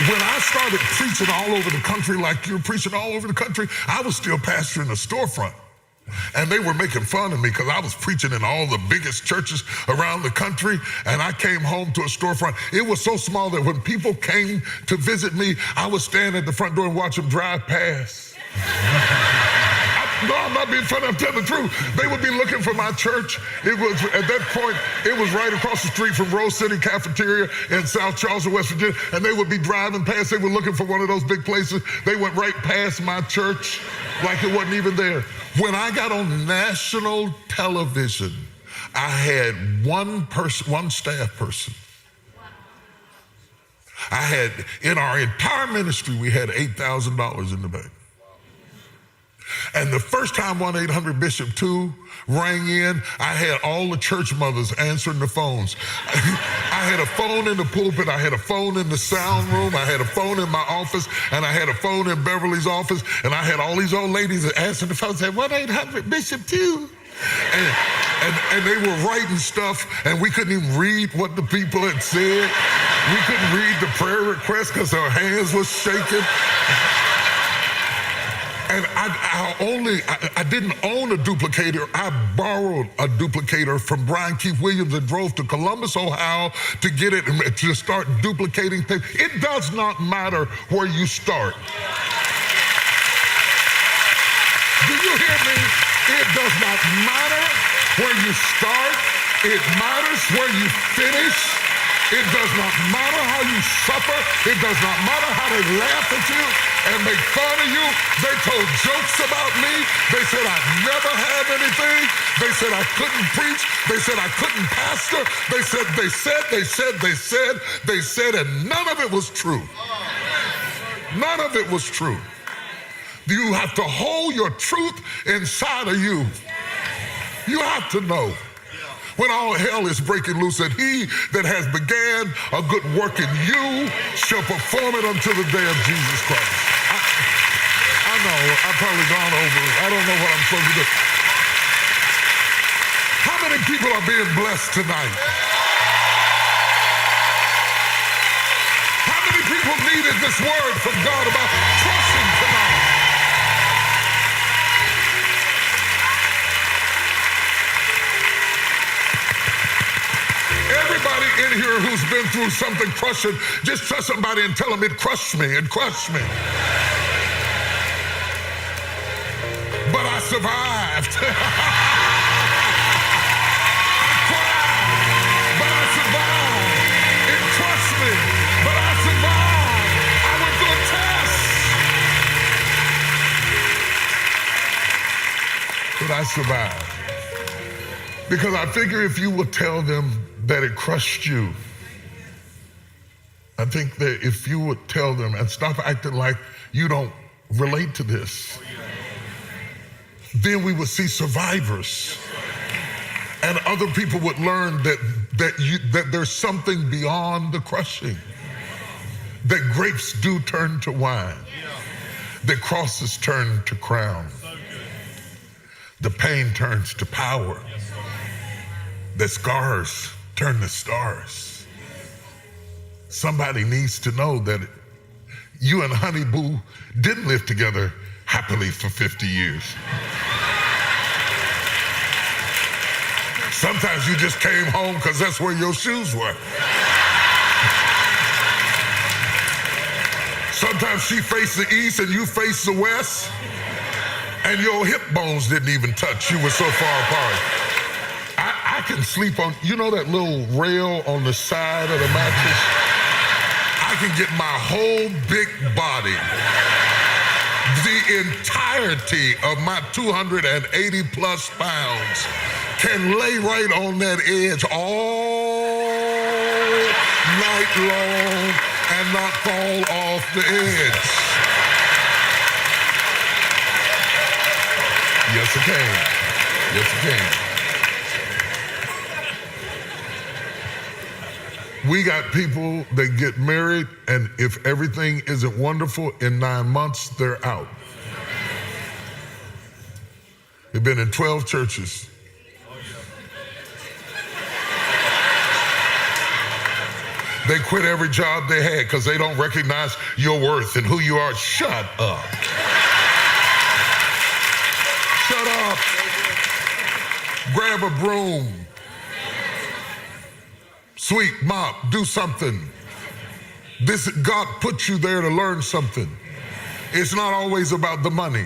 When I started preaching all over the country like you're preaching all over the country, I was still pastoring a storefront. And they were making fun of me because I was preaching in all the biggest churches around the country, and I came home to a storefront. It was so small that when people came to visit me, I would stand at the front door and watch them drive past. No, I'm not being funny. I'm telling the truth. They would be looking for my church. It was, at that point, it was right across the street from Rose City Cafeteria in South Charleston, West Virginia. And they would be driving past. They were looking for one of those big places. They went right past my church like it wasn't even there. When I got on national television, I had one staff person. I had, in our entire ministry, we had $8,000 in the bank. And the first time 1-800-BISHOP-2 rang in, I had all the church mothers answering the phones. I had a phone in the pulpit, I had a phone in the sound room, I had a phone in my office, and I had a phone in Beverly's office, and I had all these old ladies that answered the phone and said, 1-800-BISHOP-2. And they were writing stuff, and we couldn't even read what the people had said. We couldn't read the prayer request because our hands were shaking. And I didn't own a duplicator. I borrowed a duplicator from Brian Keith Williams and drove to Columbus, Ohio to get it and to start duplicating things. It does not matter where you start. Do you hear me? It does not matter where you start. It matters where you finish. It does not matter how you suffer. It does not matter how they laugh at you and make fun of you. They told jokes about me. They said I'd never have anything. They said I couldn't preach. They said I couldn't pastor. They said, and none of it was true. None of it was true. You have to hold your truth inside of you. You have to know. When all hell is breaking loose, and he that has began a good work in you shall perform it until the day of Jesus Christ. I know, I've probably gone over. I don't know what I'm supposed to do. How many people are being blessed tonight? How many people needed this word from God about trusting tonight? Everybody in here who's been through something crushing, just trust somebody and tell them it crushed me, it crushed me. But I survived. I cried, but I survived. It crushed me, but I survived. I went through a test. But I survived. Because I figure if you would tell them that it crushed you, I think that if you would tell them and stop acting like you don't relate to this, then we would see survivors. And other people would learn that there's something beyond the crushing. That grapes do turn to wine. That crosses turn to crowns. The pain turns to power. That scars turn to stars. Somebody needs to know that you and Honey Boo didn't live together happily for 50 years. Sometimes you just came home because that's where your shoes were. Sometimes she faced the east and you faced the west, and your hip bones didn't even touch. You were so far apart. I can sleep on, you know that little rail on the side of the mattress? I can get my whole big body, the entirety of my 280 plus pounds can lay right on that edge all night long and not fall off the edge. Yes, it can. Yes, it can. We got people that get married, and if everything isn't wonderful, in 9 months, they're out. They've been in 12 churches. They quit every job they had because they don't recognize your worth and who you are. Shut up. Shut up. Grab a broom. Sweep, mop, do something. God put you there to learn something. It's not always about the money.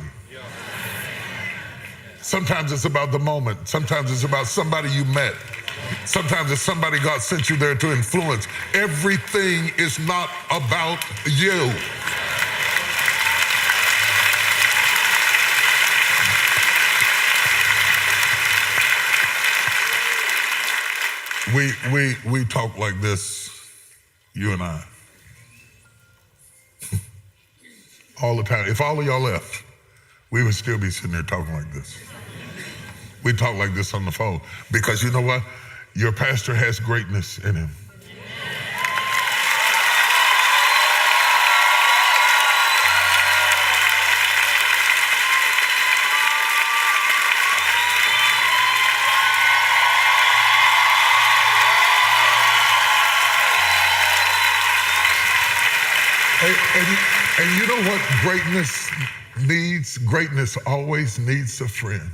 Sometimes it's about the moment. Sometimes it's about somebody you met. Sometimes it's somebody God sent you there to influence. Everything is not about you. We talk like this, you and I, all the time. If all of y'all left, we would still be sitting there talking like this. We talk like this on the phone because you know what? Your pastor has greatness in him. And you know what greatness needs? Greatness always needs a friend.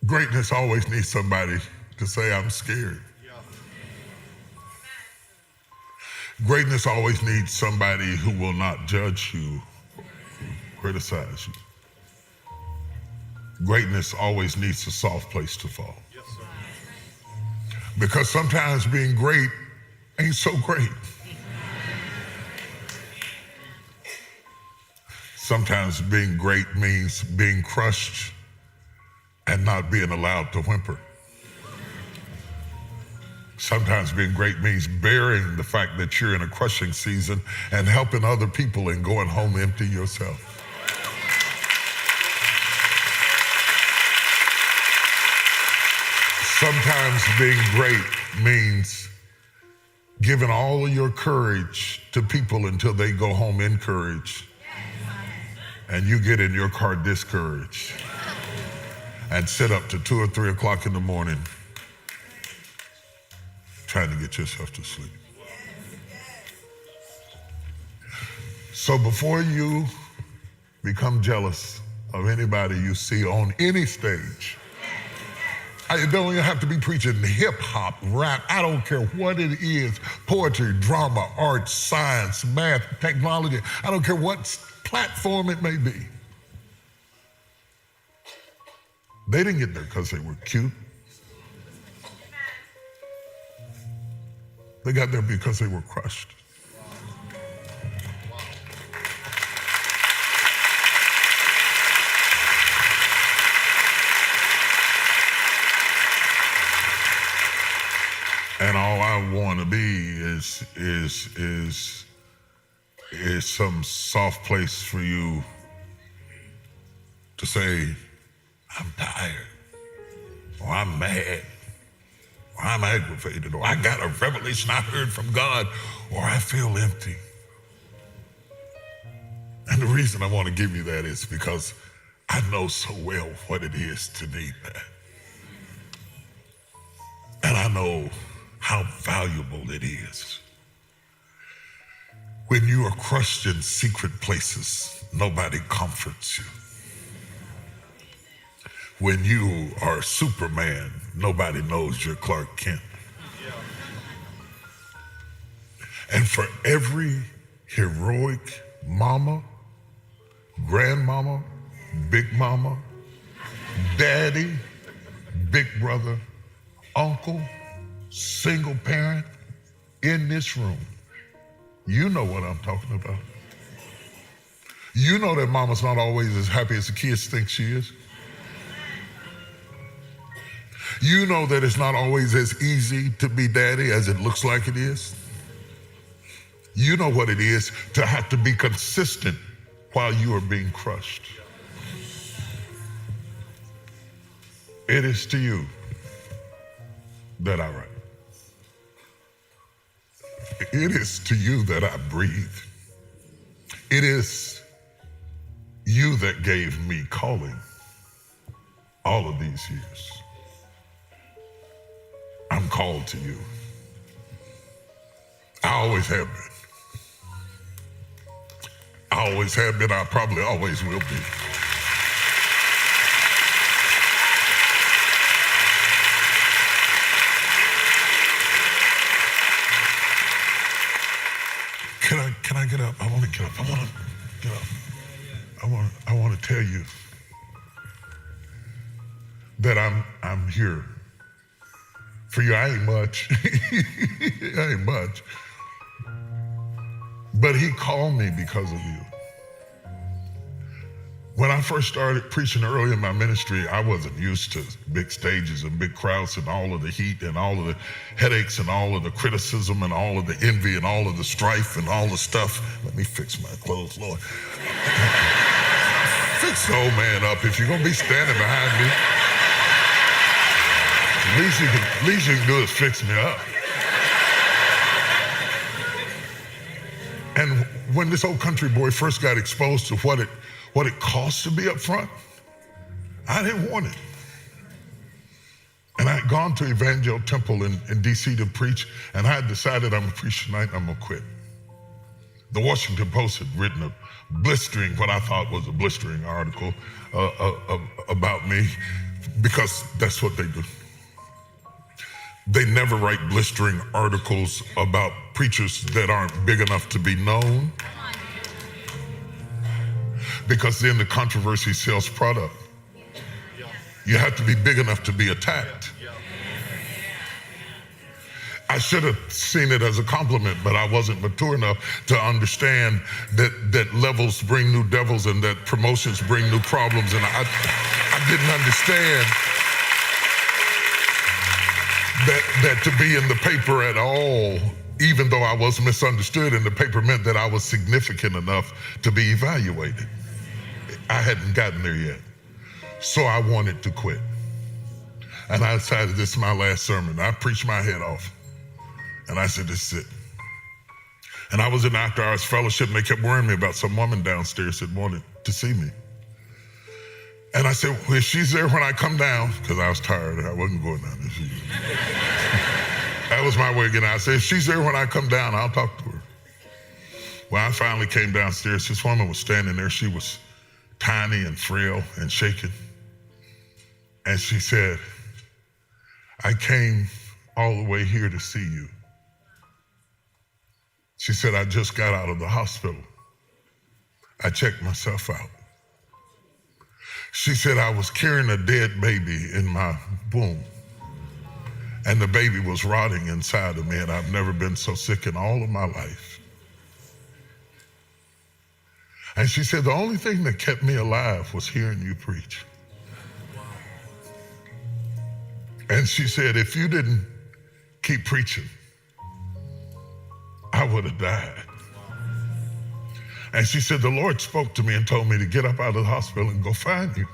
Greatness always needs somebody to say, I'm scared. Greatness always needs somebody who will not judge you, criticize you. Greatness always needs a soft place to fall. Because sometimes being great ain't so great. Sometimes being great means being crushed and not being allowed to whimper. Sometimes being great means bearing the fact that you're in a crushing season and helping other people and going home empty yourself. Sometimes being great means giving all of your courage to people until they go home encouraged and you get in your car discouraged and sit up to 2 or 3 o'clock in the morning trying to get yourself to sleep. So before you become jealous of anybody you see on any stage, I don't even have to be preaching hip hop, rap, I don't care what it is, poetry, drama, art, science, math, technology, I don't care what platform it may be. They didn't get there because they were cute. They got there because they were crushed. And all I want to be is some soft place for you to say, I'm tired, or I'm mad, or I'm aggravated, or I got a revelation I heard from God, or I feel empty. And the reason I want to give you that is because I know so well what it is to need that. And I know how valuable it is. When you are crushed in secret places, nobody comforts you. When you are Superman, nobody knows you're Clark Kent. And for every heroic mama, grandmama, big mama, daddy, big brother, uncle, single parent in this room, you know what I'm talking about. You know that mama's not always as happy as the kids think she is. You know that it's not always as easy to be daddy as it looks like it is. You know what it is to have to be consistent while you are being crushed. It is to you that I write. It is to you that I breathe. It is you that gave me calling all of these years. I'm called to you. I always have been. I always have been. I probably always will be. Can I get up? I want to get up. I want to get up. I'm here for you. I ain't much. I ain't much. But he called me because of you. When I first started preaching early in my ministry, I wasn't used to big stages and big crowds and all of the heat and all of the headaches and all of the criticism and all of the envy and all of the strife and all the stuff. Let me fix my clothes, Lord. Fix the old man up if you're going to be standing behind me. The least you can do is fix me up. And when this old country boy first got exposed to what it costs to be up front, I didn't want it. And I had gone to Evangel Temple in D.C. to preach, and I had decided I'm going to preach tonight and I'm going to quit. The Washington Post had written a blistering, what I thought was a blistering article about me, because that's what they do. They never write blistering articles about preachers that aren't big enough to be known, because then the controversy sells product. You have to be big enough to be attacked. I should have seen it as a compliment, but I wasn't mature enough to understand that levels bring new devils and that promotions bring new problems, and I didn't understand that to be in the paper at all, even though I was misunderstood in the paper, meant that I was significant enough to be evaluated. I hadn't gotten there yet. So I wanted to quit. And I decided this is my last sermon. I preached my head off. And I said, this is it. And I was in after hours fellowship, and they kept worrying me about some woman downstairs that wanted to see me. And I said, well, if she's there when I come down, because I was tired, I wasn't going down this evening. That was my way of getting out. I said, if she's there when I come down, I'll talk to her. Well, I finally came downstairs. This woman was standing there. She was tiny and frail and shaken. And she said, I came all the way here to see you. She said, I just got out of the hospital. I checked myself out. She said, I was carrying a dead baby in my womb, and the baby was rotting inside of me, and I've never been so sick in all of my life. And she said, the only thing that kept me alive was hearing you preach. And she said, if you didn't keep preaching, I would have died. And she said, the Lord spoke to me and told me to get up out of the hospital and go find you.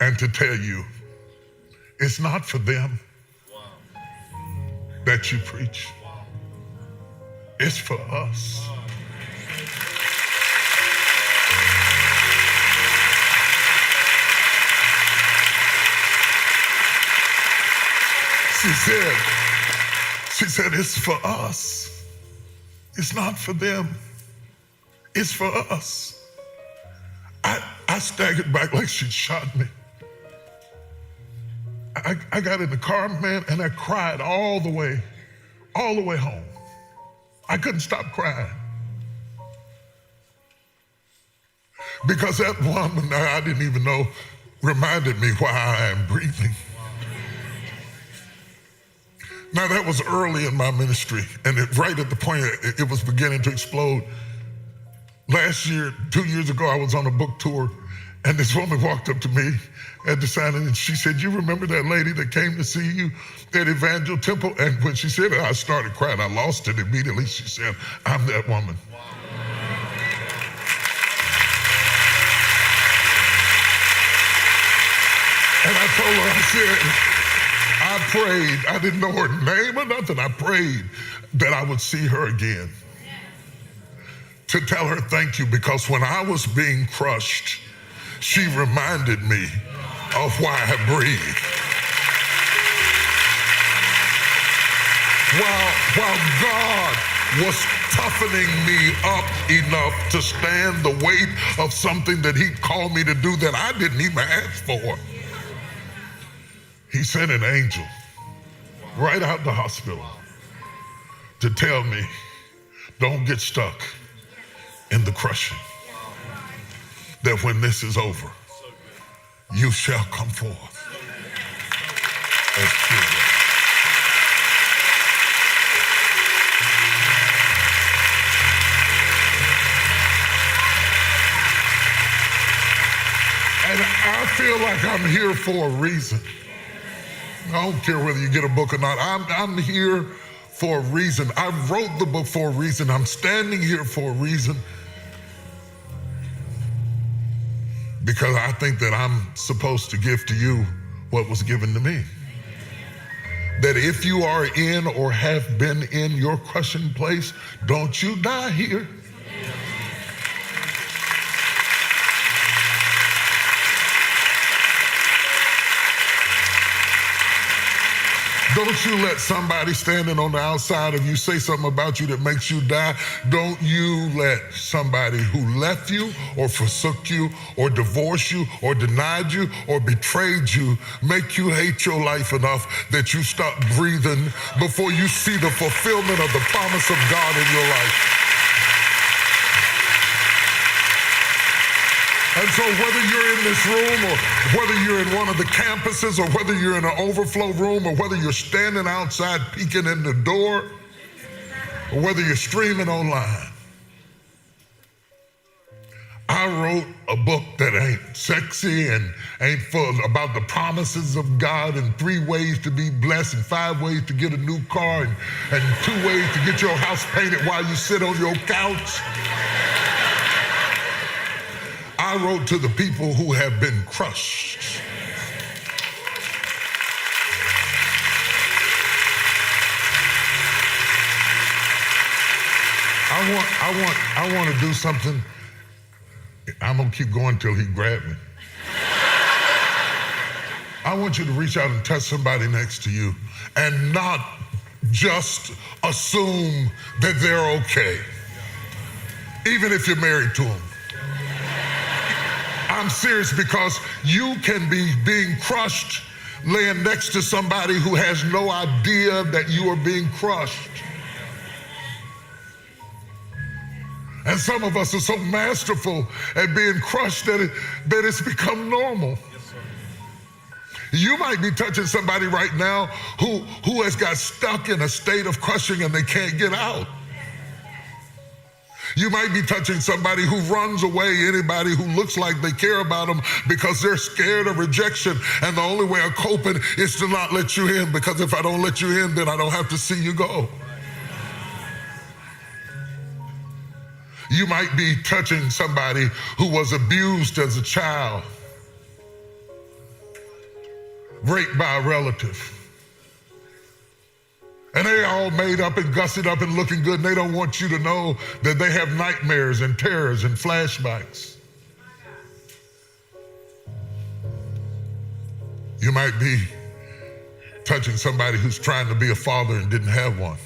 And to tell you, it's not for them that you preach. It's for us. She said, it's for us. It's not for them. It's for us. I staggered back like she'd shot me. I got in the car, man, and I cried all the way home. I couldn't stop crying. Because that woman I didn't even know reminded me why I am breathing. Now, that was early in my ministry, and right at the point it was beginning to explode. Last year, 2 years ago, I was on a book tour, and this woman walked up to me at the signing, and she said, you remember that lady that came to see you at Evangel Temple? And when she said it, I started crying. I lost it immediately. She said, I'm that woman. And I told her, I said, I prayed, I didn't know her name or nothing. I prayed that I would see her again. To tell her thank you, because when I was being crushed, she reminded me of why I breathe. While God was toughening me up enough to stand the weight of something that he called me to do that I didn't even ask for. He sent an angel right out the hospital to tell me, don't get stuck in the crushing. That when this is over, you shall come forth as children. And I feel like I'm here for a reason. I don't care whether you get a book or not. I'm here for a reason. I wrote the book for a reason. I'm standing here for a reason. Because I think that I'm supposed to give to you what was given to me. That if you are in or have been in your crushing place, don't you die here. Don't you let somebody standing on the outside of you say something about you that makes you die. Don't you let somebody who left you or forsook you or divorced you or denied you or betrayed you make you hate your life enough that you stop breathing before you see the fulfillment of the promise of God in your life. And so whether you're in this room or whether you're in one of the campuses or whether you're in an overflow room or whether you're standing outside peeking in the door or whether you're streaming online, I wrote a book that ain't sexy and ain't full about the promises of God and 3 ways to be blessed and 5 ways to get a new car and 2 ways to get your house painted while you sit on your couch. I wrote to the people who have been crushed. I want to do something. I'm going to keep going till he grabs me. I want you to reach out and touch somebody next to you and not just assume that they're okay, even if you're married to them. I'm serious, because you can be being crushed laying next to somebody who has no idea that you are being crushed. And some of us are so masterful at being crushed that it's become normal. You might be touching somebody right now who has got stuck in a state of crushing and they can't get out. You might be touching somebody who runs away, anybody who looks like they care about them, because they're scared of rejection. And the only way of coping is to not let you in, because if I don't let you in, then I don't have to see you go. You might be touching somebody who was abused as a child, raped by a relative. And they all made up and gussied up and looking good, and they don't want you to know that they have nightmares and terrors and flashbacks. You might be touching somebody who's trying to be a father and didn't have one.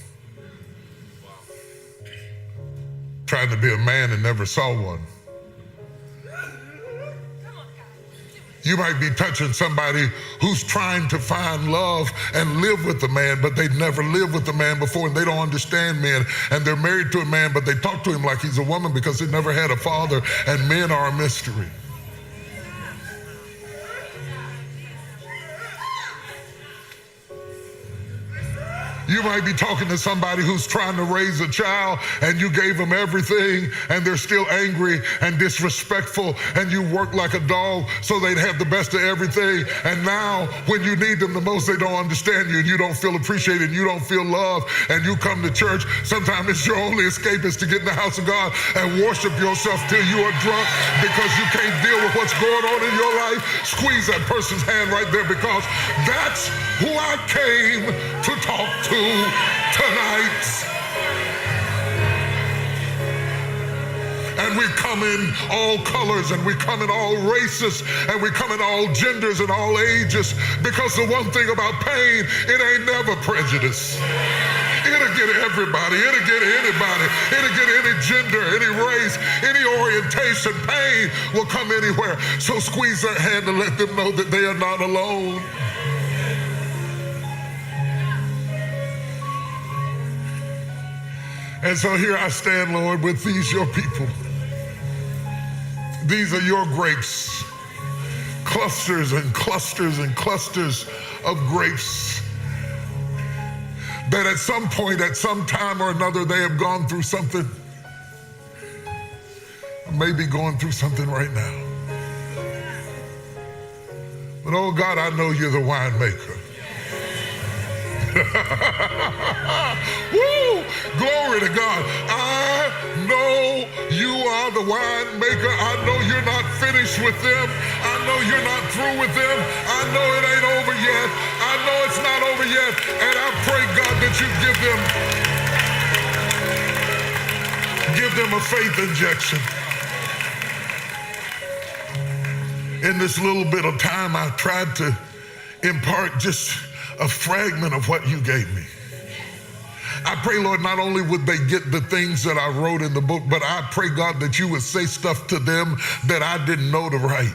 Trying to be a man and never saw one. You might be touching somebody who's trying to find love and live with a man, but they never lived with a man before, and they don't understand men. And they're married to a man, but they talk to him like he's a woman because they never had a father, and men are a mystery. You might be talking to somebody who's trying to raise a child and you gave them everything and they're still angry and disrespectful, and you work like a dog so they'd have the best of everything. And now when you need them the most, they don't understand you and you don't feel appreciated and you don't feel loved, and you come to church. Sometimes it's your only escape is to get in the house of God and worship yourself till you are drunk because you can't deal with what's going on in your life. Squeeze that person's hand right there, because that's who I came to talk to tonight. And we come in all colors, and we come in all races, and we come in all genders and all ages, because the one thing about pain, it ain't never prejudice. It'll get everybody, it'll get anybody, it'll get any gender, any race, any orientation. Pain will come anywhere. So squeeze their hand and let them know that they are not alone. And so here I stand, Lord, with these your people. These are your grapes, clusters and clusters and clusters of grapes that at some point, at some time or another, they have gone through something, maybe going through something right now. But oh God, I know you're the winemaker. Woo! Glory to God. I know you are the winemaker. I know you're not finished with them. I know you're not through with them. I know it ain't over yet. I know it's not over yet. And I pray, God, that you give them a faith injection. In this little bit of time, I tried to impart just a fragment of what you gave me. I pray, Lord, not only would they get the things that I wrote in the book, but I pray, God, that you would say stuff to them that I didn't know to write.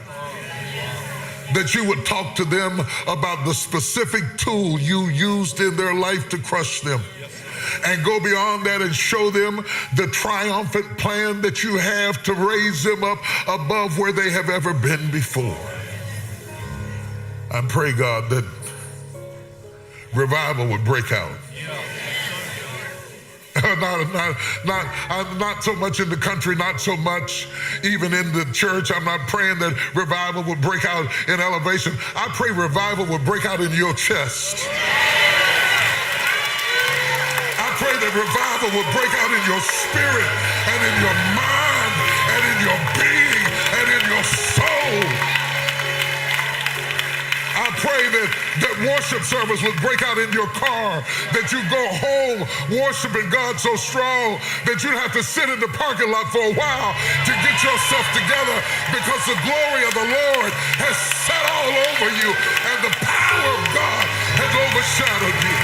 That you would talk to them about the specific tool you used in their life to crush them. And go beyond that and show them the triumphant plan that you have to raise them up above where they have ever been before. I pray, God, that revival would break out. Not so much in the country, not so much even in the church. I'm not praying that revival would break out in Elevation. I pray revival would break out in your chest. I pray that revival would break out in your spirit and in your mind and in your being and in your soul. I pray that worship service would break out in your car, that you go home worshiping God so strong that you'd have to sit in the parking lot for a while to get yourself together because the glory of the Lord has set all over you and the power of God has overshadowed you.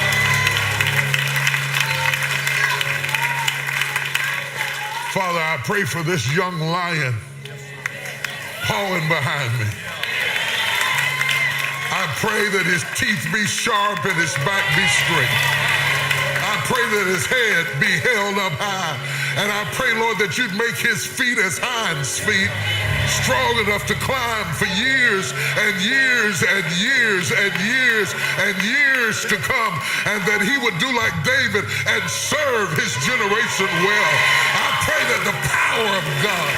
Father, I pray for this young lion pawing behind me. I pray that his teeth be sharp and his back be straight. I pray that his head be held up high. And I pray, Lord, that you'd make his feet as hinds feet, strong enough to climb for years and years and years and years and years to come, and that he would do like David and serve his generation well. I pray that the power of God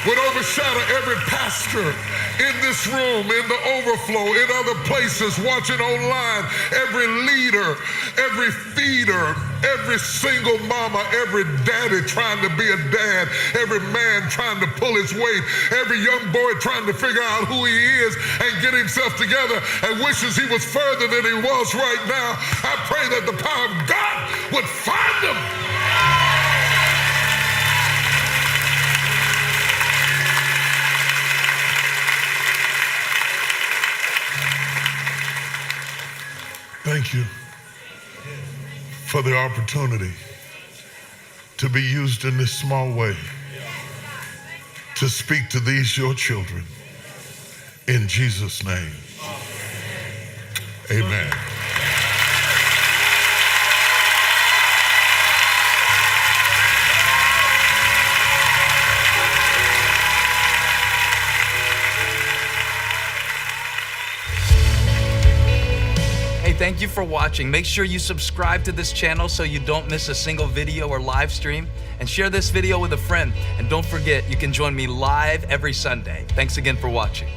would overshadow every pastor in this room, in the overflow, in other places, watching online, every leader, every feeder, every single mama, every daddy trying to be a dad, every man trying to pull his weight, every young boy trying to figure out who he is and get himself together and wishes he was further than he was right now. I pray that the power of God would find them. Thank you for the opportunity to be used in this small way to speak to these your children. In Jesus' name, amen. Thank you for watching. Make sure you subscribe to this channel so you don't miss a single video or live stream, and share this video with a friend. And don't forget, you can join me live every Sunday. Thanks again for watching.